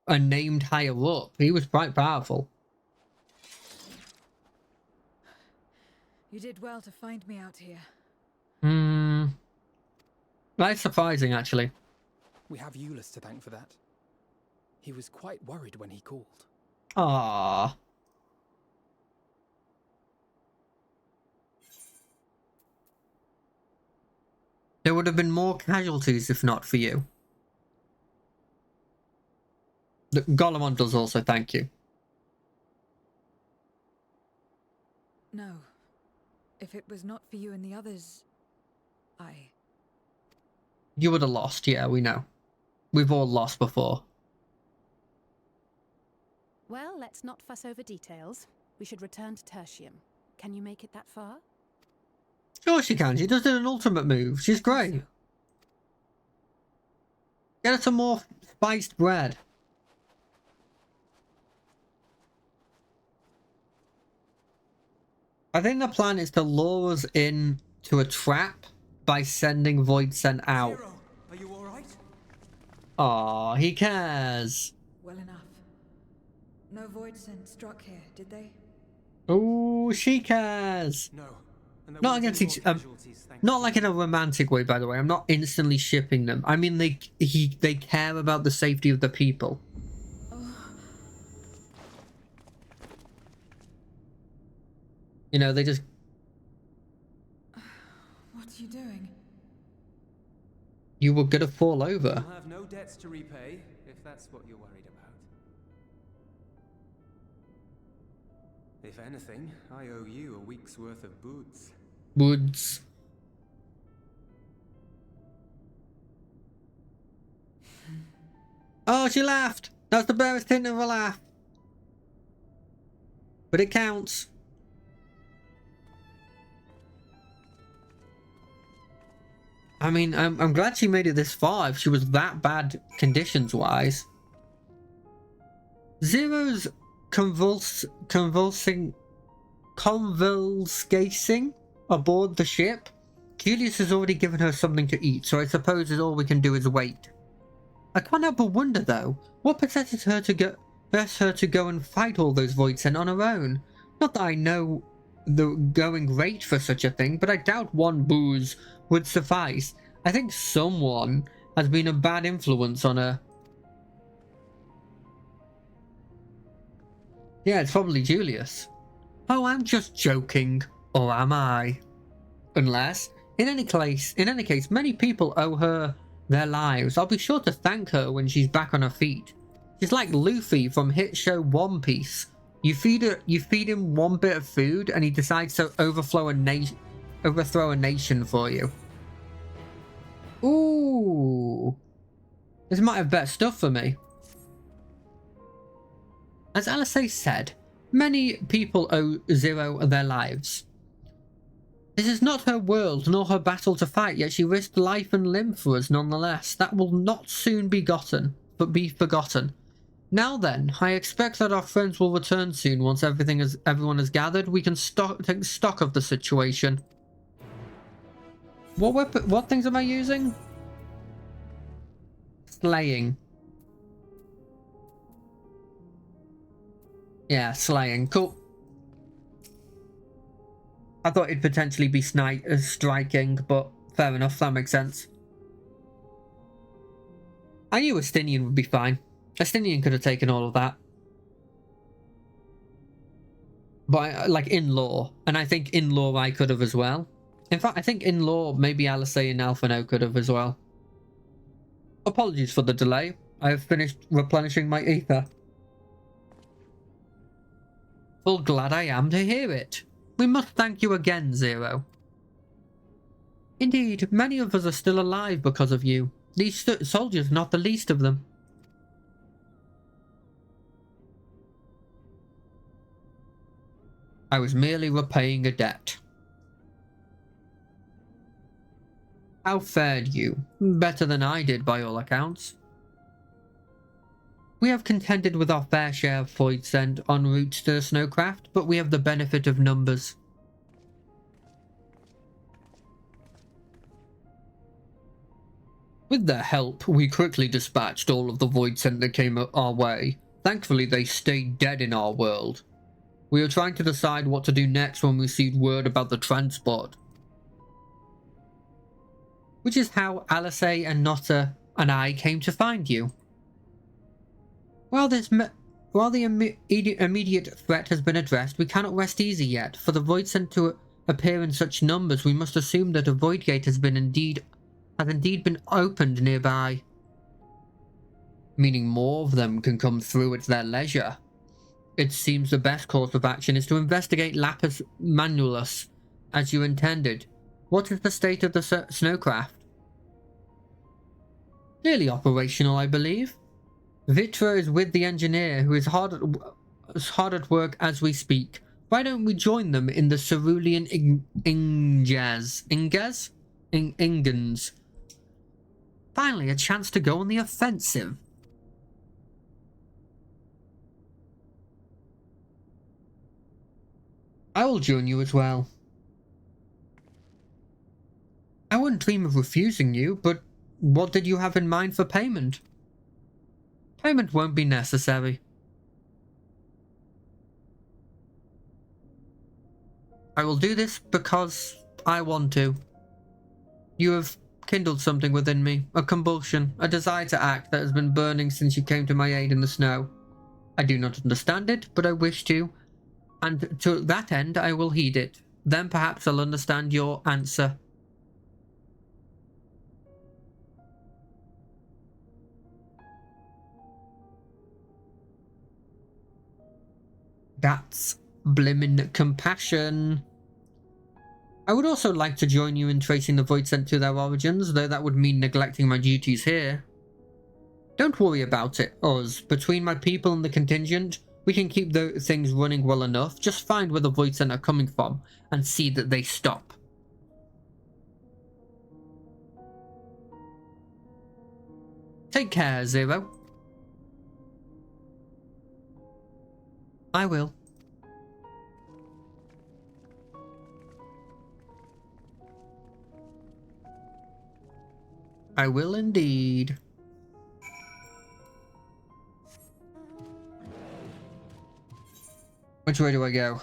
a named higher up. He was quite powerful. You did well to find me out here. That's surprising, actually. We have Eulus to thank for that. He was quite worried when he called. Ah. There would have been more casualties if not for you. Golemon does also thank you. No. If it was not for you and the others, You would have lost, yeah, we know. We've all lost before. Well, let's not fuss over details. We should return to Tertium. Can you make it that far? Sure she can. She does an ultimate move. She's great. Get her some more spiced bread. I think the plan is to lure us into a trap by sending Voidsent out. Zero, are you alright? Aw, he cares. well enough. No Voidsent struck here, did they? Oh, she cares. No. And there Not won't be against more each, casualties, thank not you. like in a romantic way, by the way. I'm not instantly shipping them. I mean, they care about the safety of the people. You know, they just... What are you doing? You were gonna fall over. You'll have no debts to repay, if that's what you're worried about. If anything, I owe you a week's worth of boots. Woods. Oh, she laughed. That's the barest hint of a laugh. But it counts. I mean, I'm glad she made it this far if she was that bad conditions-wise. Zero's convulsing aboard the ship. Julius has already given her something to eat, so I suppose all we can do is wait. I can't help but wonder, though, what possesses her to go and fight all those Voidsent on her own? Not that I know the going rate for such a thing, but I doubt one booze would suffice. I think someone has been a bad influence on her. Yeah, it's probably Julius. Oh, I'm just joking. Or am I? Unless, in any case, many people owe her their lives. I'll be sure to thank her when she's back on her feet. She's like Luffy from hit show One Piece. You feed him one bit of food and he decides to overthrow a nation for you. Ooh. This might have better stuff for me. As Alisaie said, many people owe Zero their lives. This is not her world nor her battle to fight, yet she risked life and limb for us nonetheless. That will not soon be forgotten. Now then, I expect that our friends will return soon once everyone has gathered. We can take stock of the situation. What things am I using? Slaying. Yeah, slaying. Cool. I thought it'd potentially be striking, but fair enough, that makes sense. I knew Estinian would be fine. Estinian could have taken all of that. But, like, in lore. And I think in lore I could have as well. In fact, I think in lore, maybe Alisei and Alphinaud could have as well. Apologies for the delay. I have finished replenishing my ether. Well, glad I am to hear it. We must thank you again, Zero. Indeed, many of us are still alive because of you. These soldiers, not the least of them. I was merely repaying a debt. How fared you? Better than I did, by all accounts. We have contended with our fair share of Voidsent en route to the Snowcraft, but we have the benefit of numbers. With their help, we quickly dispatched all of the Voidsent that came our way. Thankfully, they stayed dead in our world. We are trying to decide what to do next when we received word about the transport. Which is how Alisei and Notta and I came to find you. While the immediate threat has been addressed, we cannot rest easy yet. For the Voidsent to appear in such numbers, we must assume that a Void Gate has indeed been opened nearby. Meaning more of them can come through at their leisure. It seems the best course of action is to investigate Lapis Manulus, as you intended. What is the state of the Snowcraft? Nearly operational, I believe. Vitra is with the engineer, who is hard at work as we speak. Why don't we join them in the Cerulean Ingens? Finally, a chance to go on the offensive. I will join you as well. I wouldn't dream of refusing you, but what did you have in mind for payment? Payment won't be necessary. I will do this because I want to. You have kindled something within me, a compulsion, a desire to act that has been burning since you came to my aid in the snow. I do not understand it, but I wish to, and to that end I will heed it. Then perhaps I'll understand your answer. That's blimmin' compassion. I would also like to join you in tracing the Voidsent to their origins, though that would mean neglecting my duties here. Don't worry about it, us. Between my people and the contingent, we can keep the things running well enough. Just find where the Voidsent are coming from and see that they stop. Take care, Zero. I will. I will indeed. Which way do I go?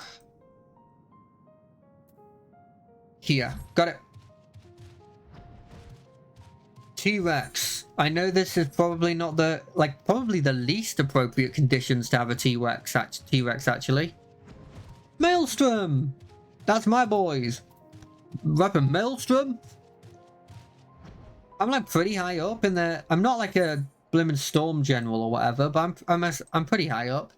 Here. Got it. T-Rex. I know this is probably not the, probably the least appropriate conditions to have a T-Rex actually. Maelstrom! That's my boys. Rapping Maelstrom? I'm pretty high up in there. I'm not like a blimmin' storm general or whatever, but I'm pretty high up.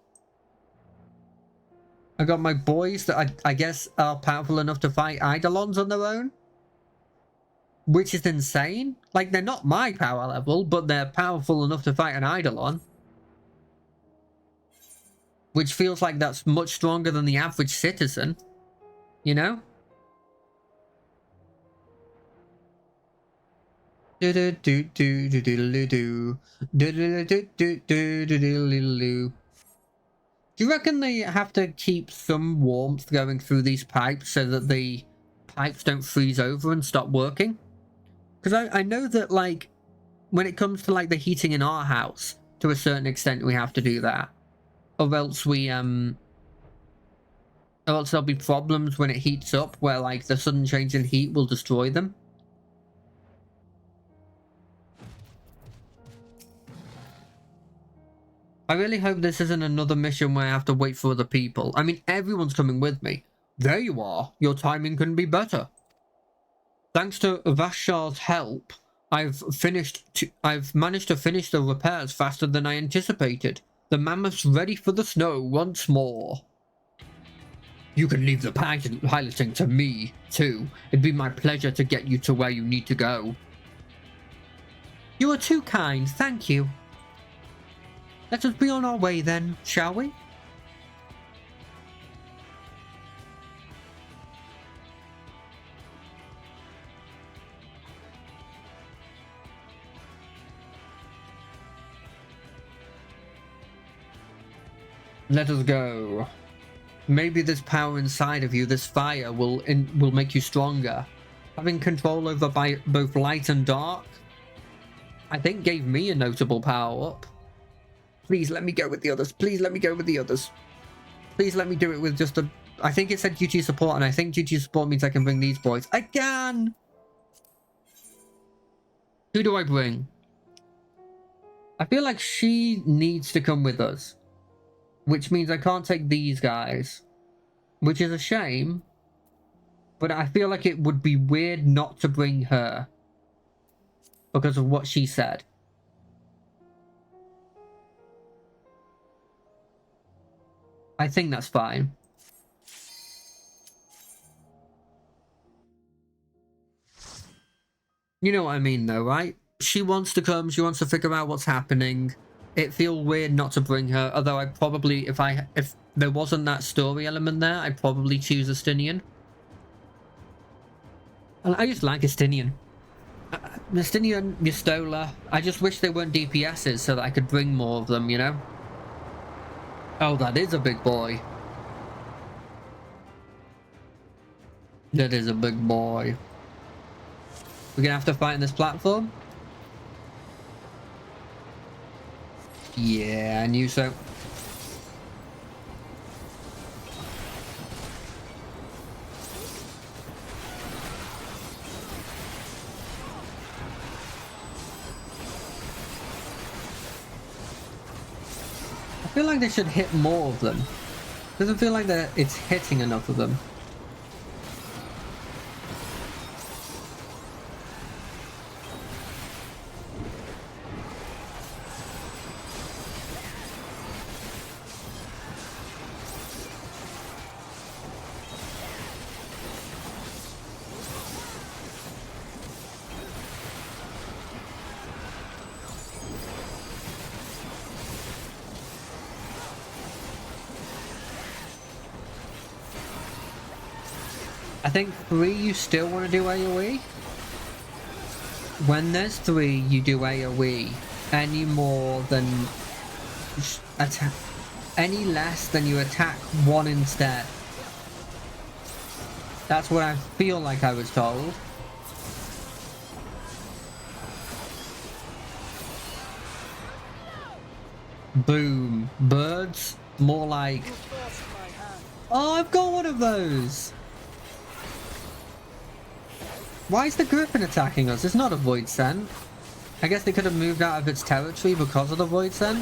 I got my boys that I guess are powerful enough to fight Eidolons on their own. Which is insane. They're not my power level, but they're powerful enough to fight an Eidolon. Which feels like that's much stronger than the average citizen. You know? Do do do do do do do do do do do do. Do you reckon they have to keep some warmth going through these pipes so that the pipes don't freeze over and stop working? Because I know that, when it comes to, the heating in our house, to a certain extent we have to do that. Or else or else there'll be problems when it heats up where, the sudden change in heat will destroy them. I really hope this isn't another mission where I have to wait for other people. I mean, everyone's coming with me. There you are. Your timing couldn't be better. Thanks to Vashar's help, I've managed to finish the repairs faster than I anticipated. The mammoth's ready for the snow once more. You can leave the piloting to me, too. It'd be my pleasure to get you to where you need to go. You are too kind, thank you. Let us be on our way then, shall we? Let us go. Maybe this power inside of you, this fire, will make you stronger. Having control over both light and dark, I think gave me a notable power up. Please let me go with the others. Please let me go with the others. Please let me do it with just a... I think it said duty support, and I think duty support means I can bring these boys. I can! Who do I bring? I feel like she needs to come with us. Which means I can't take these guys. Which is a shame. But I feel like it would be weird not to bring her. Because of what she said. I think that's fine. You know what I mean though, right? She wants to come, she wants to figure out what's happening. It feels weird not to bring her, although I probably, if there wasn't that story element there, I'd probably choose Estinian. I just like Estinian. Estinian, Yestola, I just wish they weren't DPSs so that I could bring more of them, you know? Oh, that is a big boy. That is a big boy. We're gonna have to fight on this platform? Yeah, I knew so. I feel like they should hit more of them. Doesn't feel like it's hitting enough of them. I think 3 you still want to do AoE. When there's 3 you do AoE. Any more than attack, any less than you attack 1 instead. That's what I feel like I was told. Boom. Birds? More like... Oh, I've got one of those! Why is the Griffin attacking us? It's not a Void Scent. I guess they could have moved out of its territory because of the Void Scent.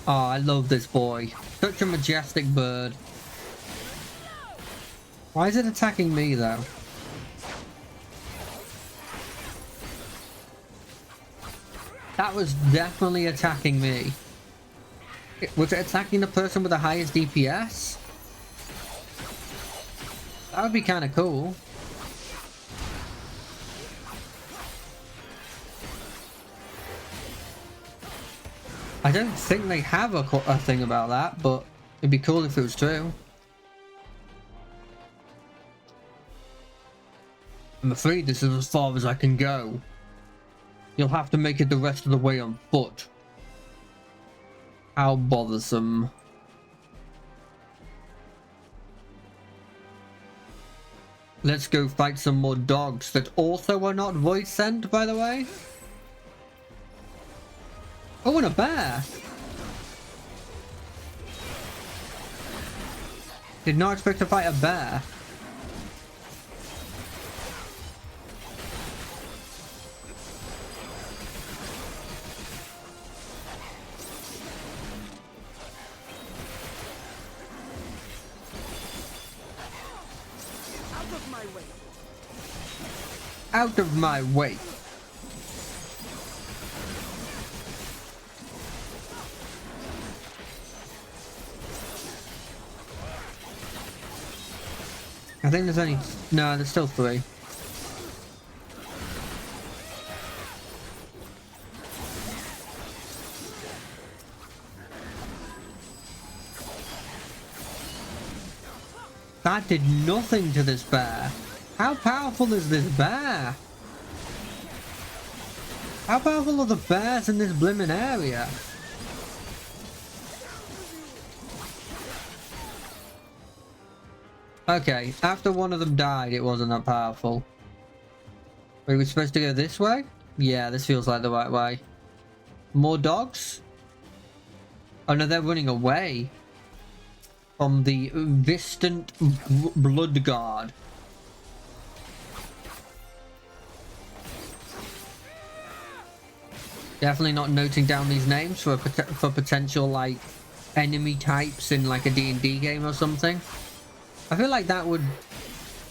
Oh, I love this boy. Such a majestic bird. Why is it attacking me, though? That was definitely attacking me. Was it attacking the person with the highest DPS? That would be kind of cool. I don't think they have a thing about that, but it'd be cool if it was true. I'm afraid this is as far as I can go. You'll have to make it the rest of the way on foot. How bothersome. Let's go fight some more dogs that also are not voice sent, by the way. Oh, and a bear. Did not expect to fight a bear. Out of my way. Out of my way. I think there's only... No, there's still 3. That did nothing to this bear. How powerful is this bear? How powerful are the bears in this blimmin' area? Okay, after one of them died, it wasn't that powerful. Were we supposed to go this way? Yeah, this feels like the right way. More dogs? Oh no, they're running away from the Vistant Blood Guard. Definitely not noting down these names for potential like enemy types in like a D&D game or something. I feel like that would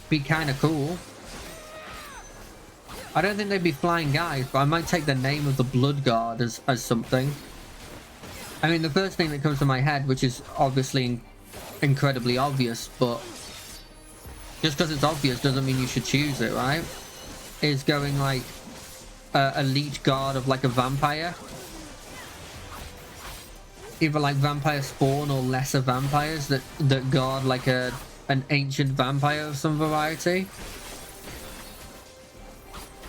be kind of cool. I don't think they'd be flying guys, but I might take the name of the Blood Guard as something. I mean, the first thing that comes to my head, which is obviously incredibly obvious, but just because it's obvious doesn't mean you should choose it, right? Is going like elite guard of like a vampire. Either like vampire spawn or lesser vampires that guard like an ancient vampire of some variety.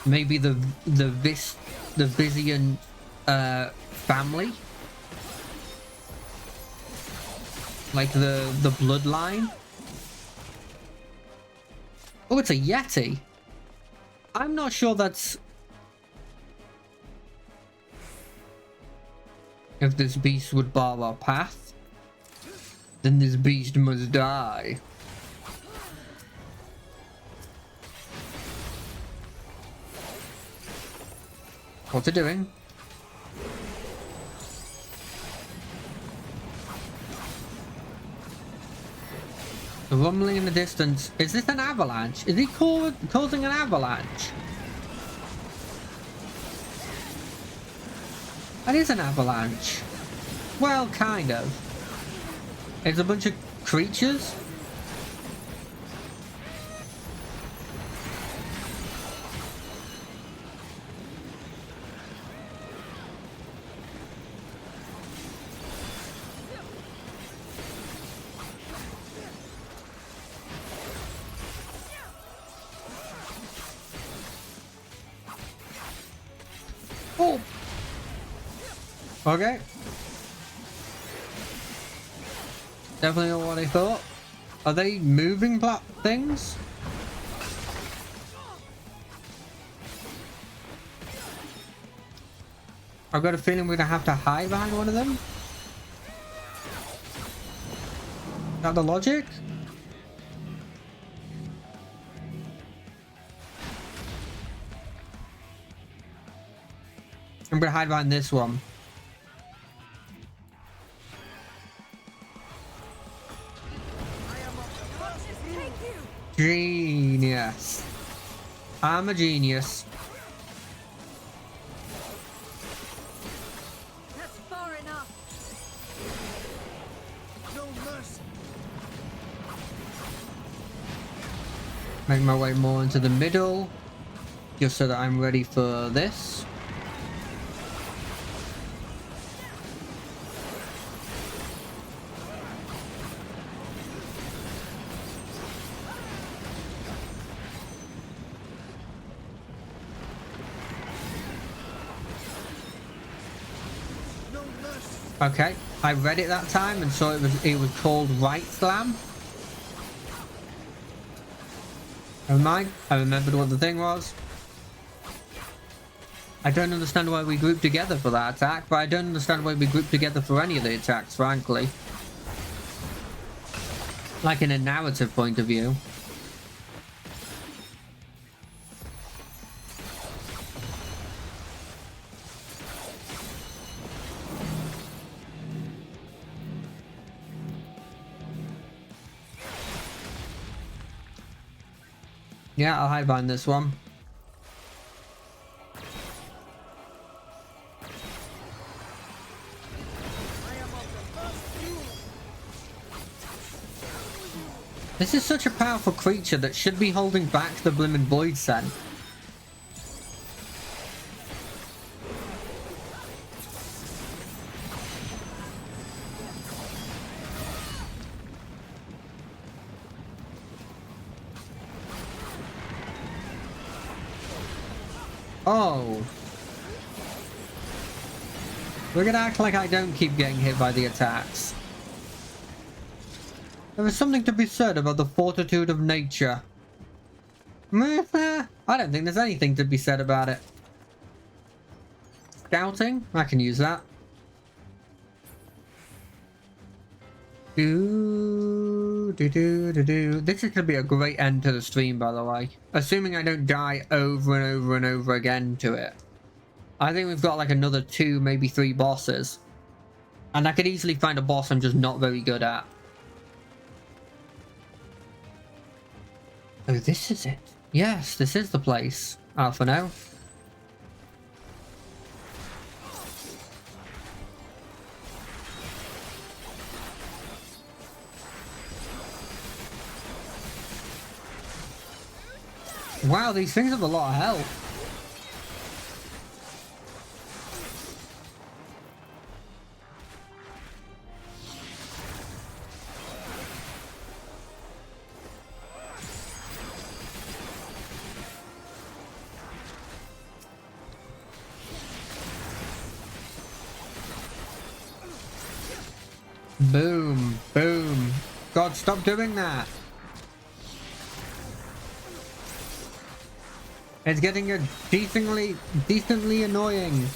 Maybe the Vizian family, like the bloodline. Oh, it's a Yeti. I'm not sure that's... If this beast would bar our path, then this beast must die. What's it doing? The rumbling in the distance. Is this an avalanche? Is he causing an avalanche? That is an avalanche. Well, kind of. It's a bunch of creatures. Oh. Okay. Definitely not what I thought. Are they moving things? I've got a feeling we're gonna have to hide behind one of them. Is that the logic? I'm gonna hide behind this one. Genius. I'm a genius. That's far enough. No mercy. Make my way more into the middle, just so that I'm ready for this. Okay, I read it that time and saw it was called Right Slam. Never mind, I remembered what the thing was. I don't understand why we grouped together for that attack, but I don't understand why we grouped together for any of the attacks, frankly. Like in a narrative point of view. Yeah, I'll hide behind this one. This is such a powerful creature that should be holding back the blimmin' Void Scent. Oh. We're gonna act like I don't keep getting hit by the attacks. There is something to be said about the fortitude of nature. I don't think there's anything to be said about it. Scouting? I can use that. This is gonna be a great end to the stream, by the way. Assuming I don't die over and over and over again to it. I think we've got like another 2, maybe 3 bosses. And I could easily find a boss I'm just not very good at. Oh, this is it. Yes, this is the place. For now. Wow, these things have a lot of health. Boom, boom. God, stop doing that. It's getting a decently annoying.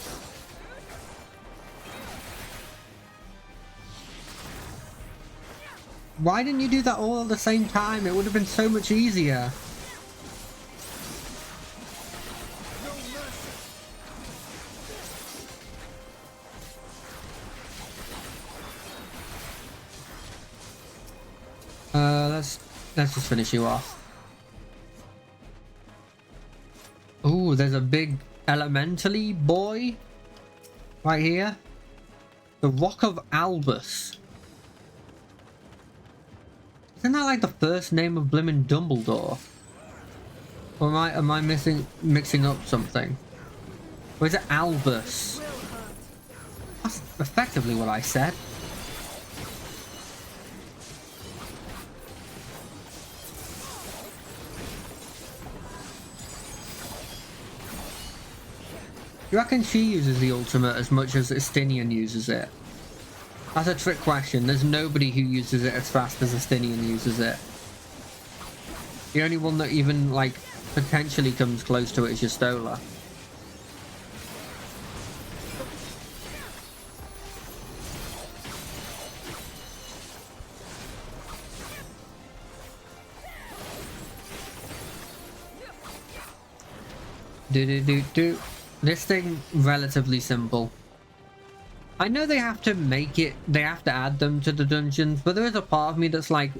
Why didn't you do that all at the same time? It would have been so much easier. Let's just finish you off. Ooh, there's a big elementally boy right here. The Rock of Albus. Isn't that like the first name of blimmin' Dumbledore? Or am I mixing up something? Or is it Albus? That's effectively what I said. You reckon she uses the ultimate as much as Estinian uses it? That's a trick question. There's nobody who uses it as fast as Estinian uses it. The only one that even, like, potentially comes close to it is Justola. Do. This thing, relatively simple. I know they have to add them to the dungeons, but there is a part of me that's like,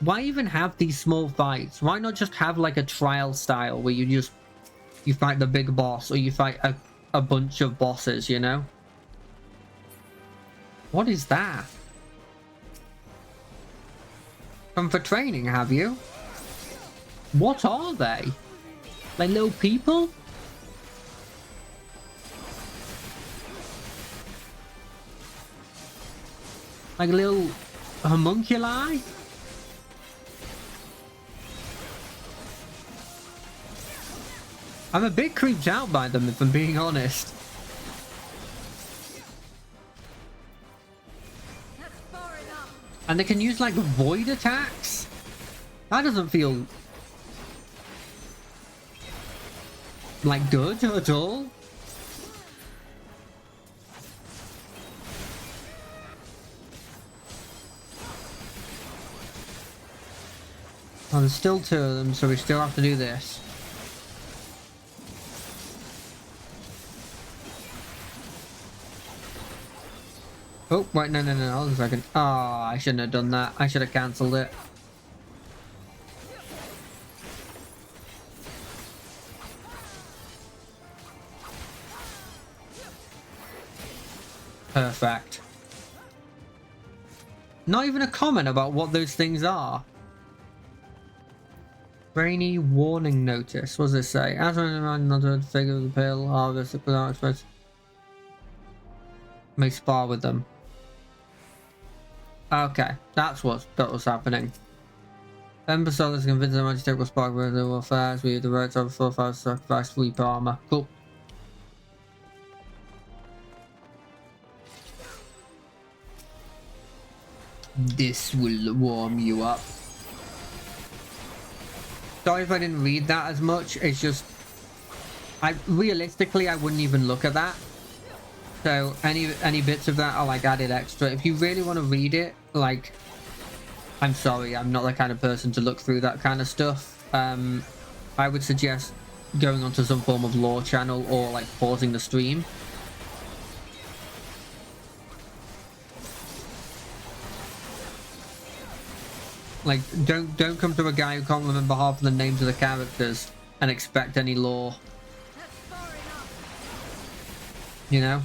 why even have these small fights? Why not just have like a trial style where you fight the big boss, or you fight a bunch of bosses, you know? What is that? Come for training, have you? What are they? Like little people? Like little homunculi? I'm a bit creeped out by them, if I'm being honest. And they can use like void attacks? That doesn't feel like good at all. Oh, there's still 2 of them, so we still have to do this. Oh, wait, no, hold on a second. Oh, I shouldn't have done that. I should have cancelled it. Perfect. Not even a comment about what those things are. Rainy warning notice. What does this say? As when another figure of the pill, harvest without express. May spar with them. Okay, that was happening. Ember Sol is convinced that Magic will spark with the warfare. We have the right to have 4,000 sacrifice sleep armor. Cool. This will warm you up. Sorry if I didn't read that as much. It's just, realistically I wouldn't even look at that. So any bits of that are like added extra. If you really want to read it, like, I'm sorry, I'm not the kind of person to look through that kind of stuff. I would suggest going onto some form of lore channel or like pausing the stream. Like, don't come to a guy who can't remember half of the names of the characters and expect any lore. You know?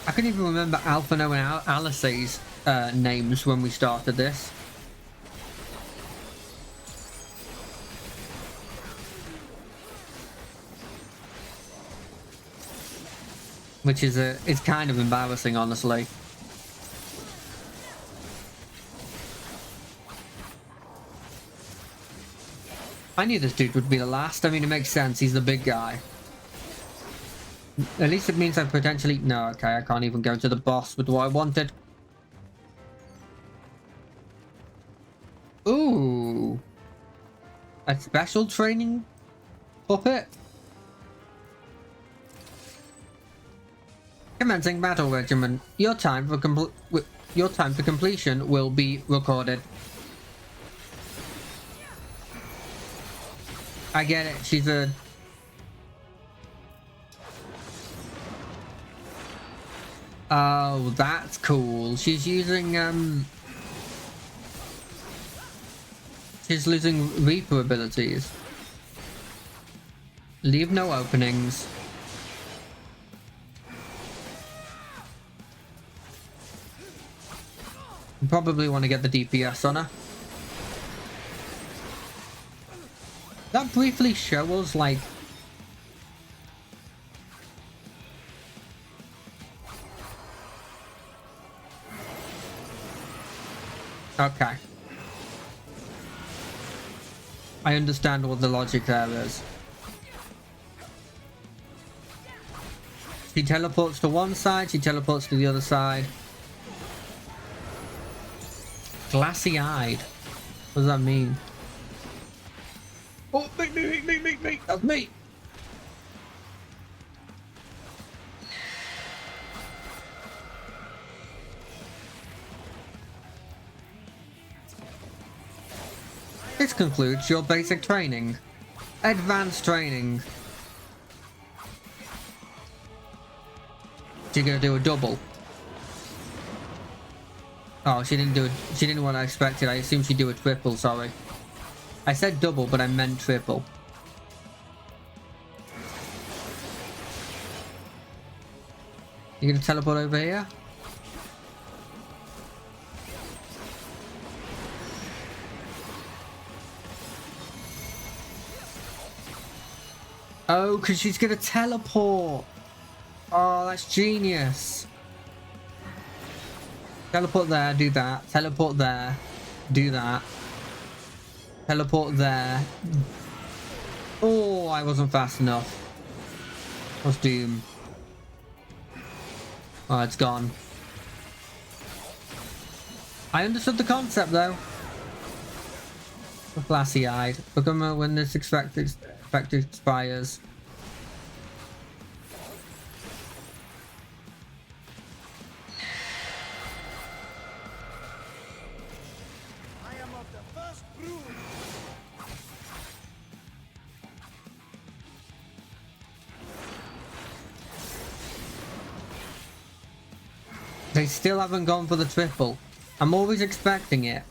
I couldn't even remember Alphino and Alice's names when we started this. Which is it's kind of embarrassing, honestly. I knew this dude would be the last. I mean, it makes sense. He's the big guy. At least it means I potentially... No, okay, I can't even go to the boss with what I wanted. Ooh. A special training puppet? Commencing battle regimen. Your time for completion will be recorded. I get it. She's a... Oh, that's cool. She's using, she's losing Reaper abilities. Leave no openings. You probably want to get the DPS on her. That briefly show us, like... Okay. I understand what the logic there is. She teleports to one side, she teleports to the other side. Glassy-eyed. What does that mean? Oh, me! That's me! This concludes your basic training. Advanced training. You're gonna do a double. Oh, she didn't do it. She didn't what I expected. I assumed she'd do a triple, sorry. I said double, but I meant triple. You gonna teleport over here? Oh, because she's gonna teleport. Oh, that's genius. Teleport there, do that. Teleport there, do that. Teleport there. Oh, I wasn't fast enough. What's Doom? Oh, it's gone. I understood the concept, though. Glassy-eyed. Become when this effect expires. They still haven't gone for the triple. I'm always expecting it.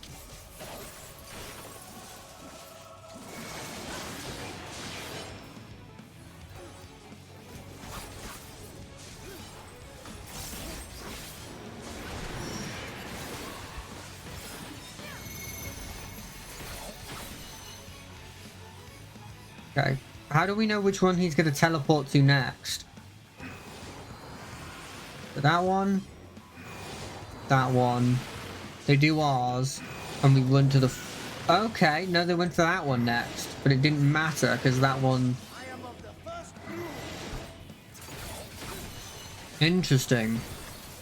Okay. How do we know which one he's going to teleport to next? That one. That one. They do ours. And we run to the... Okay, no, they went for that one next. But it didn't matter because that one... Interesting.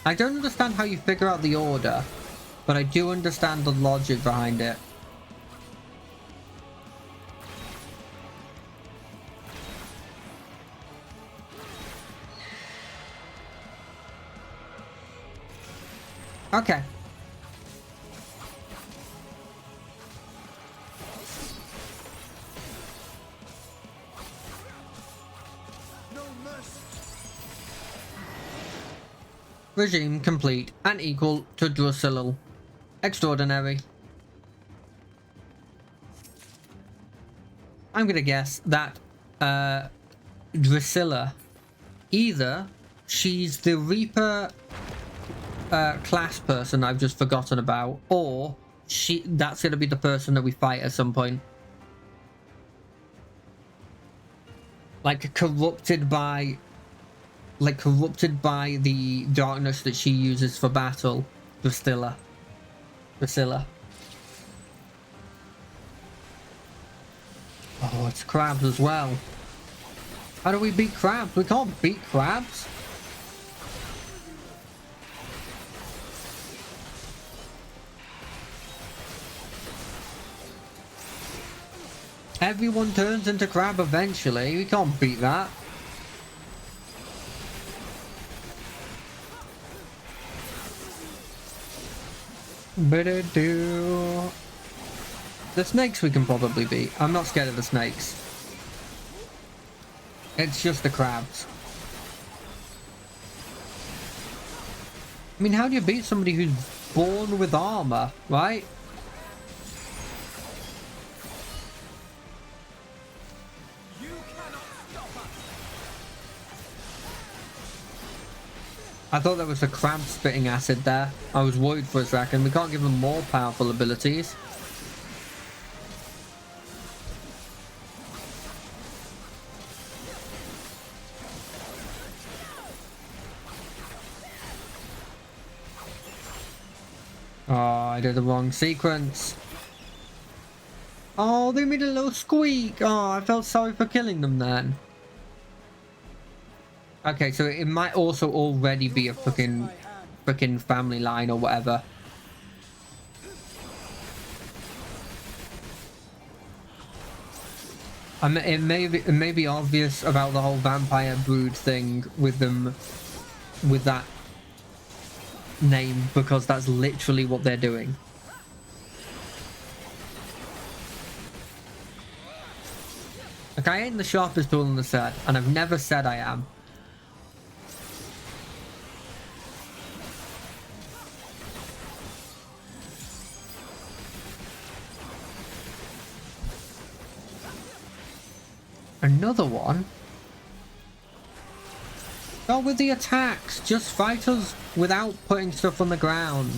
I don't understand how you figure out the order. But I do understand the logic behind it. Okay. Regime complete and equal to Drusilla. Extraordinary. I'm gonna guess that Drusilla, either she's the Reaper class person I've just forgotten about, or that's gonna be the person that we fight at some point. Like corrupted by the darkness that she uses for battle. Drusilla. Oh, it's crabs as well. How do we beat crabs? We can't beat crabs. Everyone turns into crab eventually. We can't beat that. The snakes we can probably beat. I'm not scared of the snakes. It's just the crabs. I mean, how do you beat somebody who's born with armor, right? I thought there was a crab spitting acid there. I was worried for a second. We can't give them more powerful abilities. Oh, I did the wrong sequence. Oh, they made a little squeak. Oh, I felt sorry for killing them then. Okay, so it might also already be a freaking family line or whatever. It may be obvious about the whole vampire brood thing with them, with that name, because that's literally what they're doing. Like, I ain't the sharpest tool in the set, and I've never said I am. Another one? Oh, with the attacks, just fight us without putting stuff on the ground.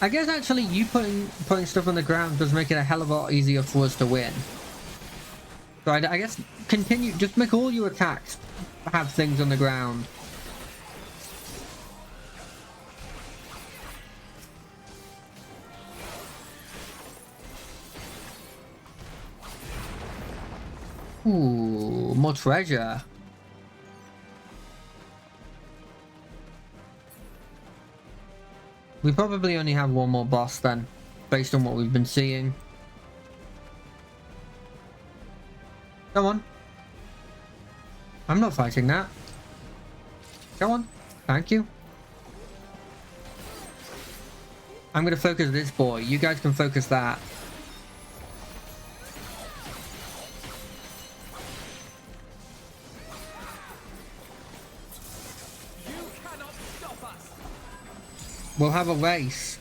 I guess actually you putting stuff on the ground does make it a hell of a lot easier for us to win. So I guess continue, just make all your attacks have things on the ground. Ooh, more treasure. We probably only have one more boss then, based on what we've been seeing. Come on. I'm not fighting that. Go on. Thank you. I'm gonna focus this boy. You guys can focus that. You cannot stop us. We'll have a race.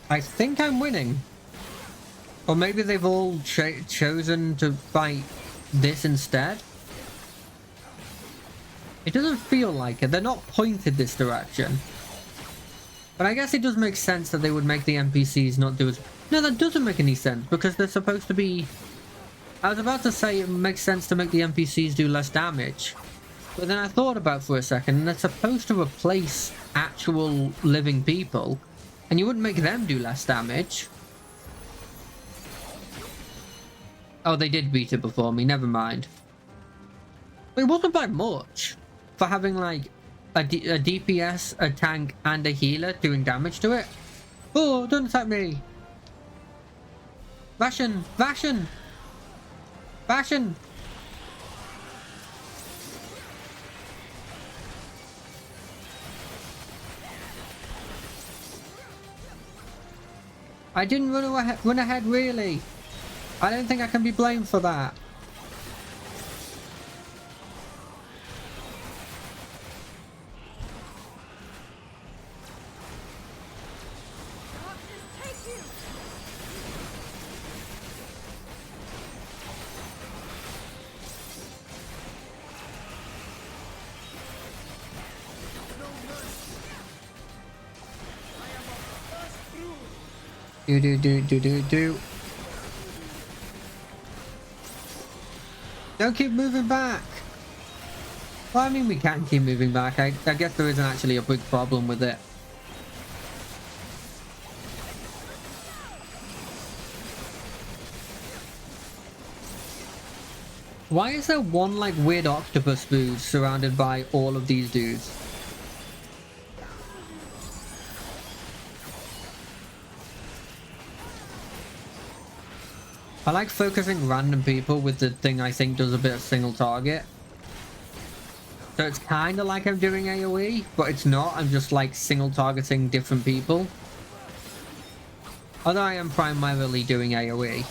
I think I'm winning. Or maybe they've all chosen to fight this instead. It doesn't feel like it. They're not pointed this direction. But I guess it does make sense that they would make the NPCs not do as... No, that doesn't make any sense because they're supposed to be... I was about to say it makes sense to make the NPCs do less damage. But then I thought about it for a second, and they're supposed to replace actual living people. And you wouldn't make them do less damage. Oh, they did beat it before me. Never mind. It wasn't by much for having like a DPS, a tank, and a healer doing damage to it. Oh, don't attack me. Bastion! Bastion! Bastion! I didn't run ahead really. I don't think I can be blamed for that. Do. Don't keep moving back. Well, I mean, we can keep moving back. I guess there isn't actually a big problem with it. Why is there one, like, weird octopus booth surrounded by all of these dudes? I like focusing random people with the thing I think does a bit of single target. So it's kind of like I'm doing AoE, but it's not. I'm just like single targeting different people. Although I am primarily doing AoE.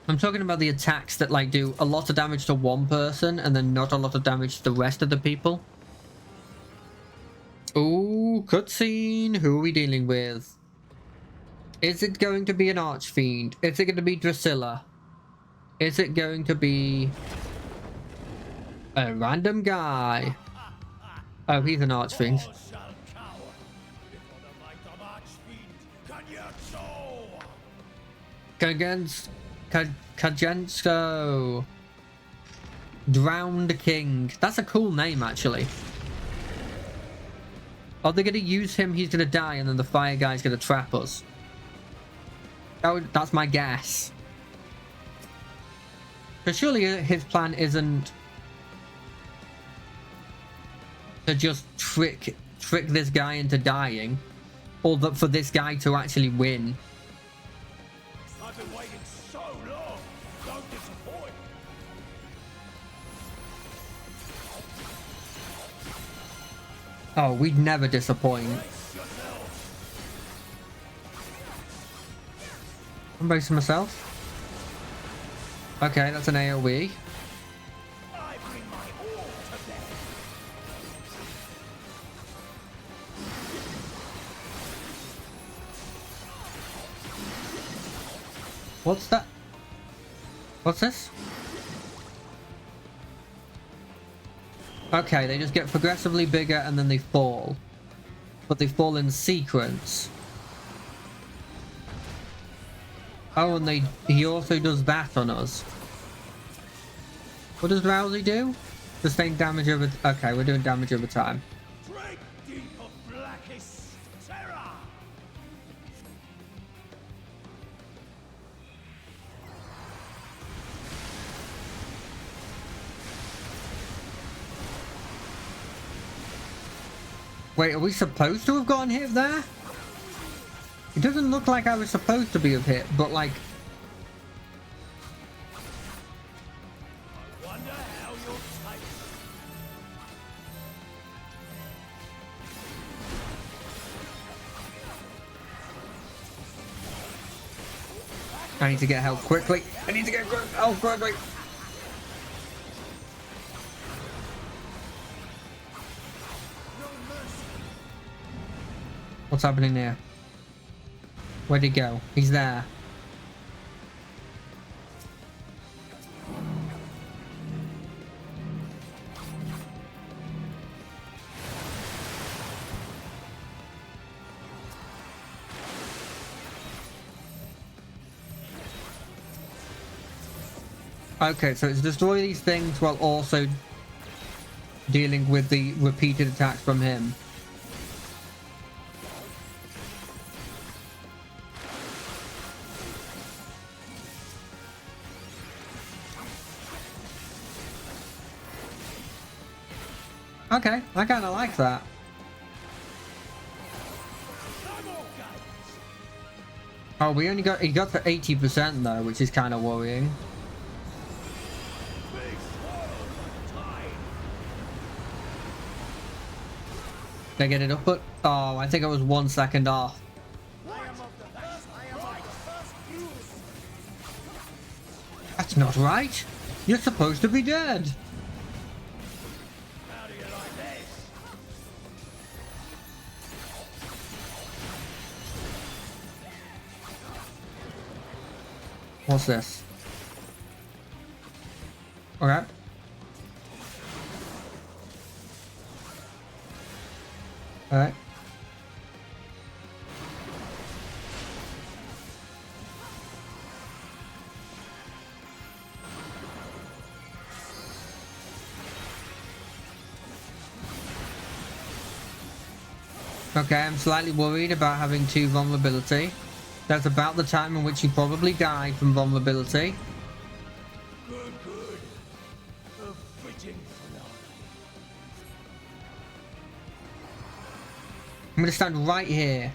I'm talking about the attacks that like do a lot of damage to one person and then not a lot of damage to the rest of the people. Ooh, cutscene. Who are we dealing with? Is it going to be an Archfiend? Is it going to be Drusilla? Is it going to be a random guy? Oh, he's an Archfiend. Kajensko. Drowned King. That's a cool name, actually. Are they going to use him? He's going to die, and then the fire guy's going to trap us. That's my guess. Because surely his plan isn't to just trick this guy into dying, or that for this guy to actually win. I've been waiting so long. Don't disappoint. Oh, we'd never disappoint. I'm bracing myself. Okay, that's an AoE. What's that? What's this? Okay, they just get progressively bigger and then they fall. But they fall in sequence. Oh, and he also does that on us. What does Drowsy do? Sustain damage over... Okay, we're doing damage over time. Drink deep of blackest terror. Wait, are we supposed to have gotten hit there? It doesn't look like I was supposed to be hit, but like... I need to get health quickly. I need to get health quickly. What's happening here? Where'd he go? He's there. Okay, so it's destroy these things while also dealing with the repeated attacks from him. Okay, I kind of like that. Oh, he got to 80% though, which is kind of worrying. Did I get it up? But oh, I think I was 1 second off. That's not right. You're supposed to be dead. What's this? Okay. Alright. Okay, I'm slightly worried about having 2 vulnerability. That's about the time in which he probably died from vulnerability. I'm gonna stand right here.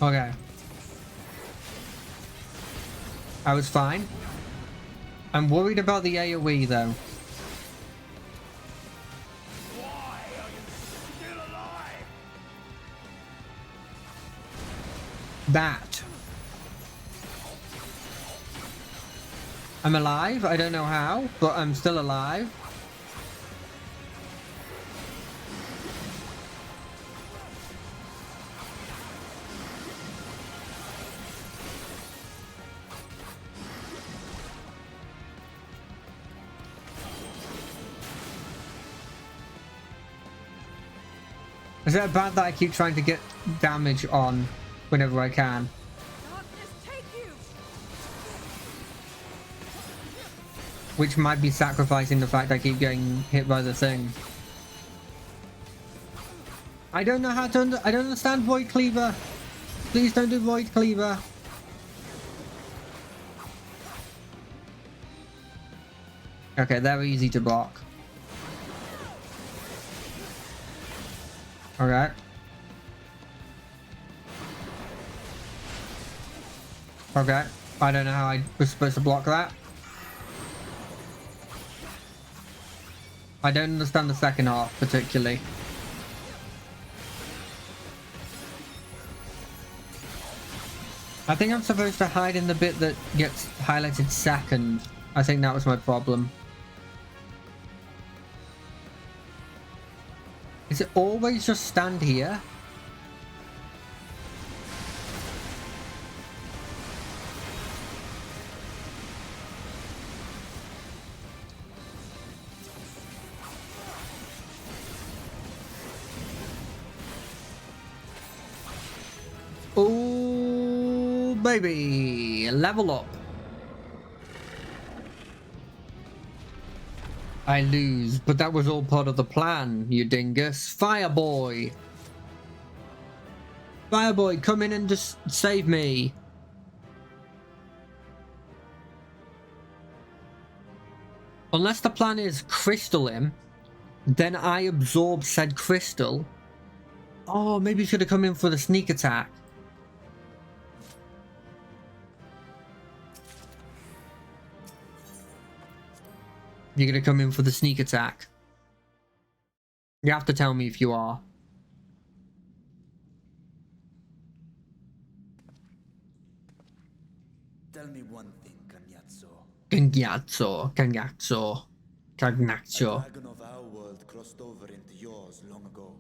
Okay. I was fine. I'm worried about the AoE though. That. I'm alive. I don't know how, but I'm still alive. Is it bad that I keep trying to get damage on whenever I can? Which might be sacrificing the fact I keep getting hit by the thing. I don't know how to I don't understand Void Cleaver. Please don't do Void Cleaver. Okay, they're easy to block. Alright. Okay. I don't know how I was supposed to block that. I don't understand the second half particularly. I think I'm supposed to hide in the bit that gets highlighted second. I think that was my problem. Is it always just stand here? Oh, baby. Level up. I lose, but that was all part of the plan, you dingus. Fireboy! Fireboy, come in and just save me. Unless the plan is crystal him, then I absorb said crystal. Oh, maybe you should have come in for the sneak attack. You're gonna come in for the sneak attack. You have to tell me if you are. Tell me one thing, Cagnazzo. Cagnazzo. A Cagnazzo. dragon of our world crossed over into yours long ago,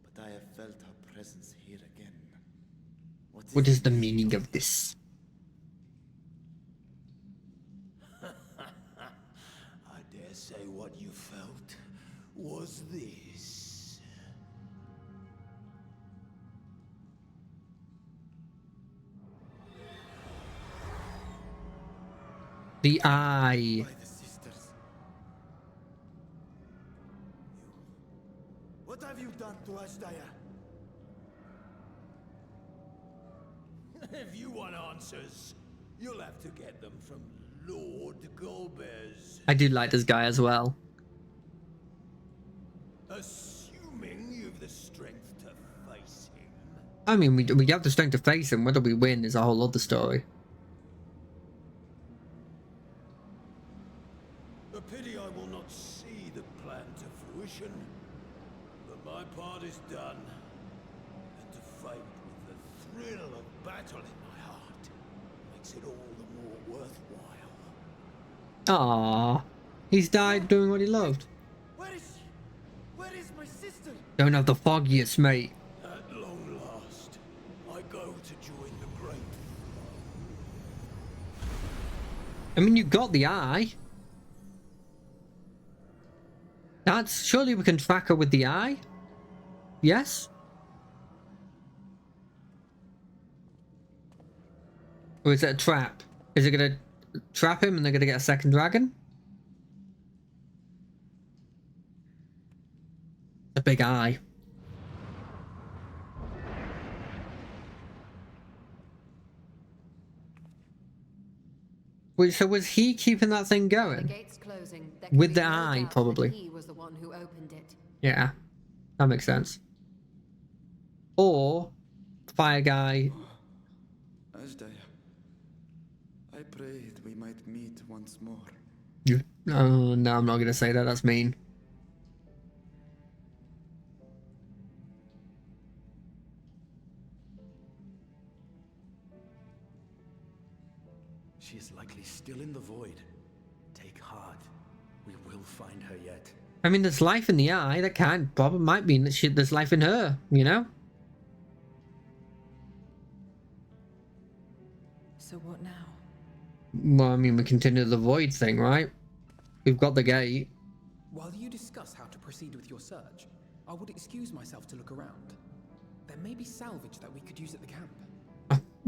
but I have felt her presence here again. What is the meaning of this? I dare say what you felt was this. The eye. By the sisters. What have you done to Ashdaya? If you want answers, you'll have to get them from Lord Golbez. I do like this guy as well. Assuming you've the strength to face him. I mean, we have the strength to face him. Whether we win is a whole other story. A pity I will not see the plan to fruition, but my part is done. And to fight with the thrill of battle in my heart makes it all the more worthwhile. Ah, he's died doing what he loved. Where is she? Where is my sister? Don't have the foggiest, mate. At long last, I go to join the great. I mean, you got the eye. That's surely we can track her with the eye. Yes. Or is it a trap? Is it gonna trap him and they're gonna get a second dragon? A big eye. Wait, so was he keeping that thing The going? gates closing. There can With be the no eye, doubt that probably. He was the one who opened it. Yeah, that makes sense. Or fire guy. Ashdaya, I prayed we might meet once more. You. Oh no, I'm not gonna say that. That's mean. She is likely still in the void. Take heart. We will find her yet. I mean, there's life in the eye. That can't probably might mean that there's life in her. You know. So what now? Well, I mean, we continue the void thing, right? We've got the gate. While you discuss how to proceed with your search, I would excuse myself to look around. There may be salvage that we could use at the camp.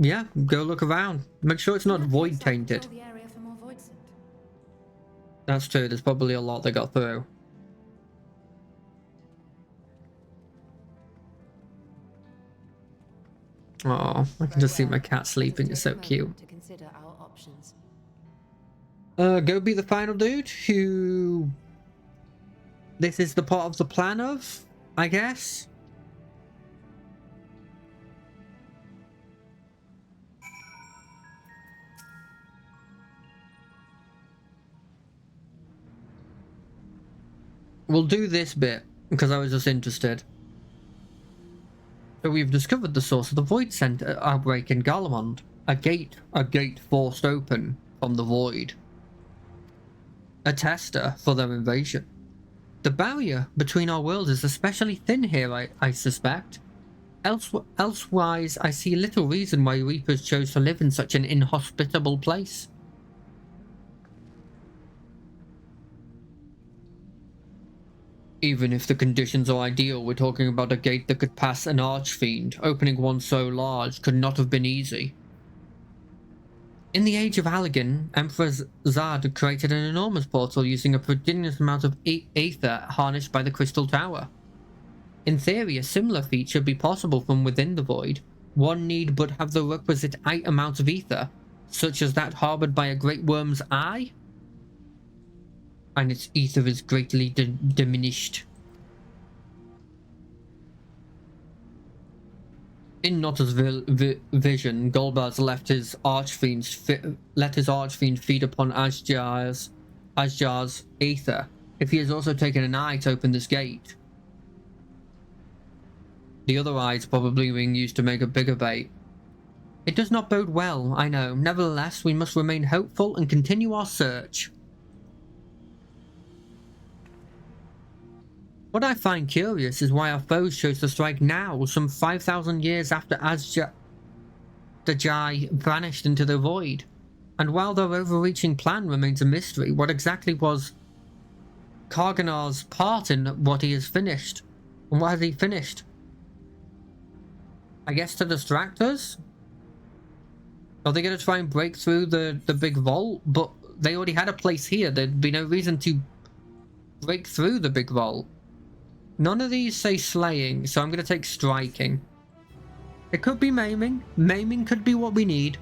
Yeah, go look around. Make sure it's not void tainted. Patrol the area for more void scent. That's true. There's probably a lot that got through. Oh, I can just see my cat sleeping. It's so cute. To consider our options. Go be the final dude who this is the part of the plan of, I guess. We'll do this bit because I was just interested. So we've discovered the source of the void center outbreak in Garlemald. A gate forced open from the void. A tester for their invasion. The barrier between our worlds is especially thin here, I suspect. Elsewise, I see little reason why Reapers chose to live in such an inhospitable place. Even if the conditions are ideal, we're talking about a gate that could pass an archfiend. Opening one so large could not have been easy. In the Age of Allagan, Emperor Zard created an enormous portal using a prodigious amount of aether harnessed by the Crystal Tower. In theory, a similar feat should be possible from within the void. One need but have the requisite amount of ether, such as that harbored by a great worm's eye. And its ether is greatly diminished. In Notta's vision, Golbez let his archfiend feed upon Asjar's ether. If he has also taken an eye to open this gate, The other eye's probably being used to make a bigger bait. It does not bode well, I know. Nevertheless, we must remain hopeful and continue our search. What I find curious is why our foes chose to strike now, some 5,000 years after Azjai vanished into the void. And while their overreaching plan remains a mystery, what exactly was Karganar's part in what he has finished? And what has he finished? I guess to distract us? Are they going to try and break through the big vault? But they already had a place here. There'd be no reason to break through the big vault. None of these say slaying, so I'm going to take striking. It could be maiming. Maiming could be what we need.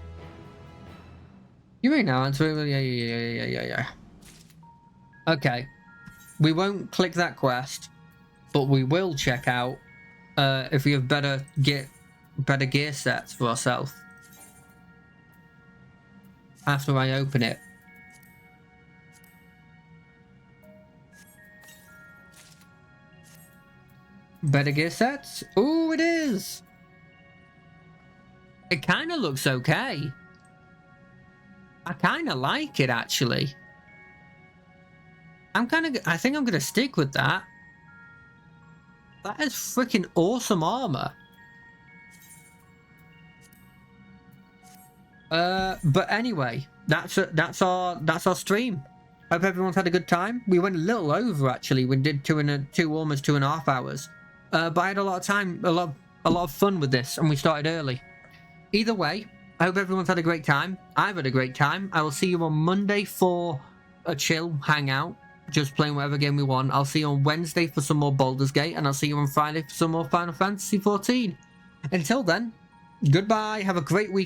You may now answer. Yeah. Okay. We won't click that quest, but we will check out if we have better gear sets for ourselves after I open it. Better gear sets? Ooh, it is! It kind of looks okay. I kind of like it, actually. I think I'm going to stick with that. That is freaking awesome armor. But anyway, that's our stream. Hope everyone's had a good time. We went a little over, actually. We did almost 2.5 hours. But I had a lot of time, a lot of fun with this, and we started early. Either way, I hope everyone's had a great time. I've had a great time. I will see you on Monday for a chill hangout, just playing whatever game we want. I'll see you on Wednesday for some more Baldur's Gate, and I'll see you on Friday for some more Final Fantasy XIV. Until then, goodbye. Have a great week.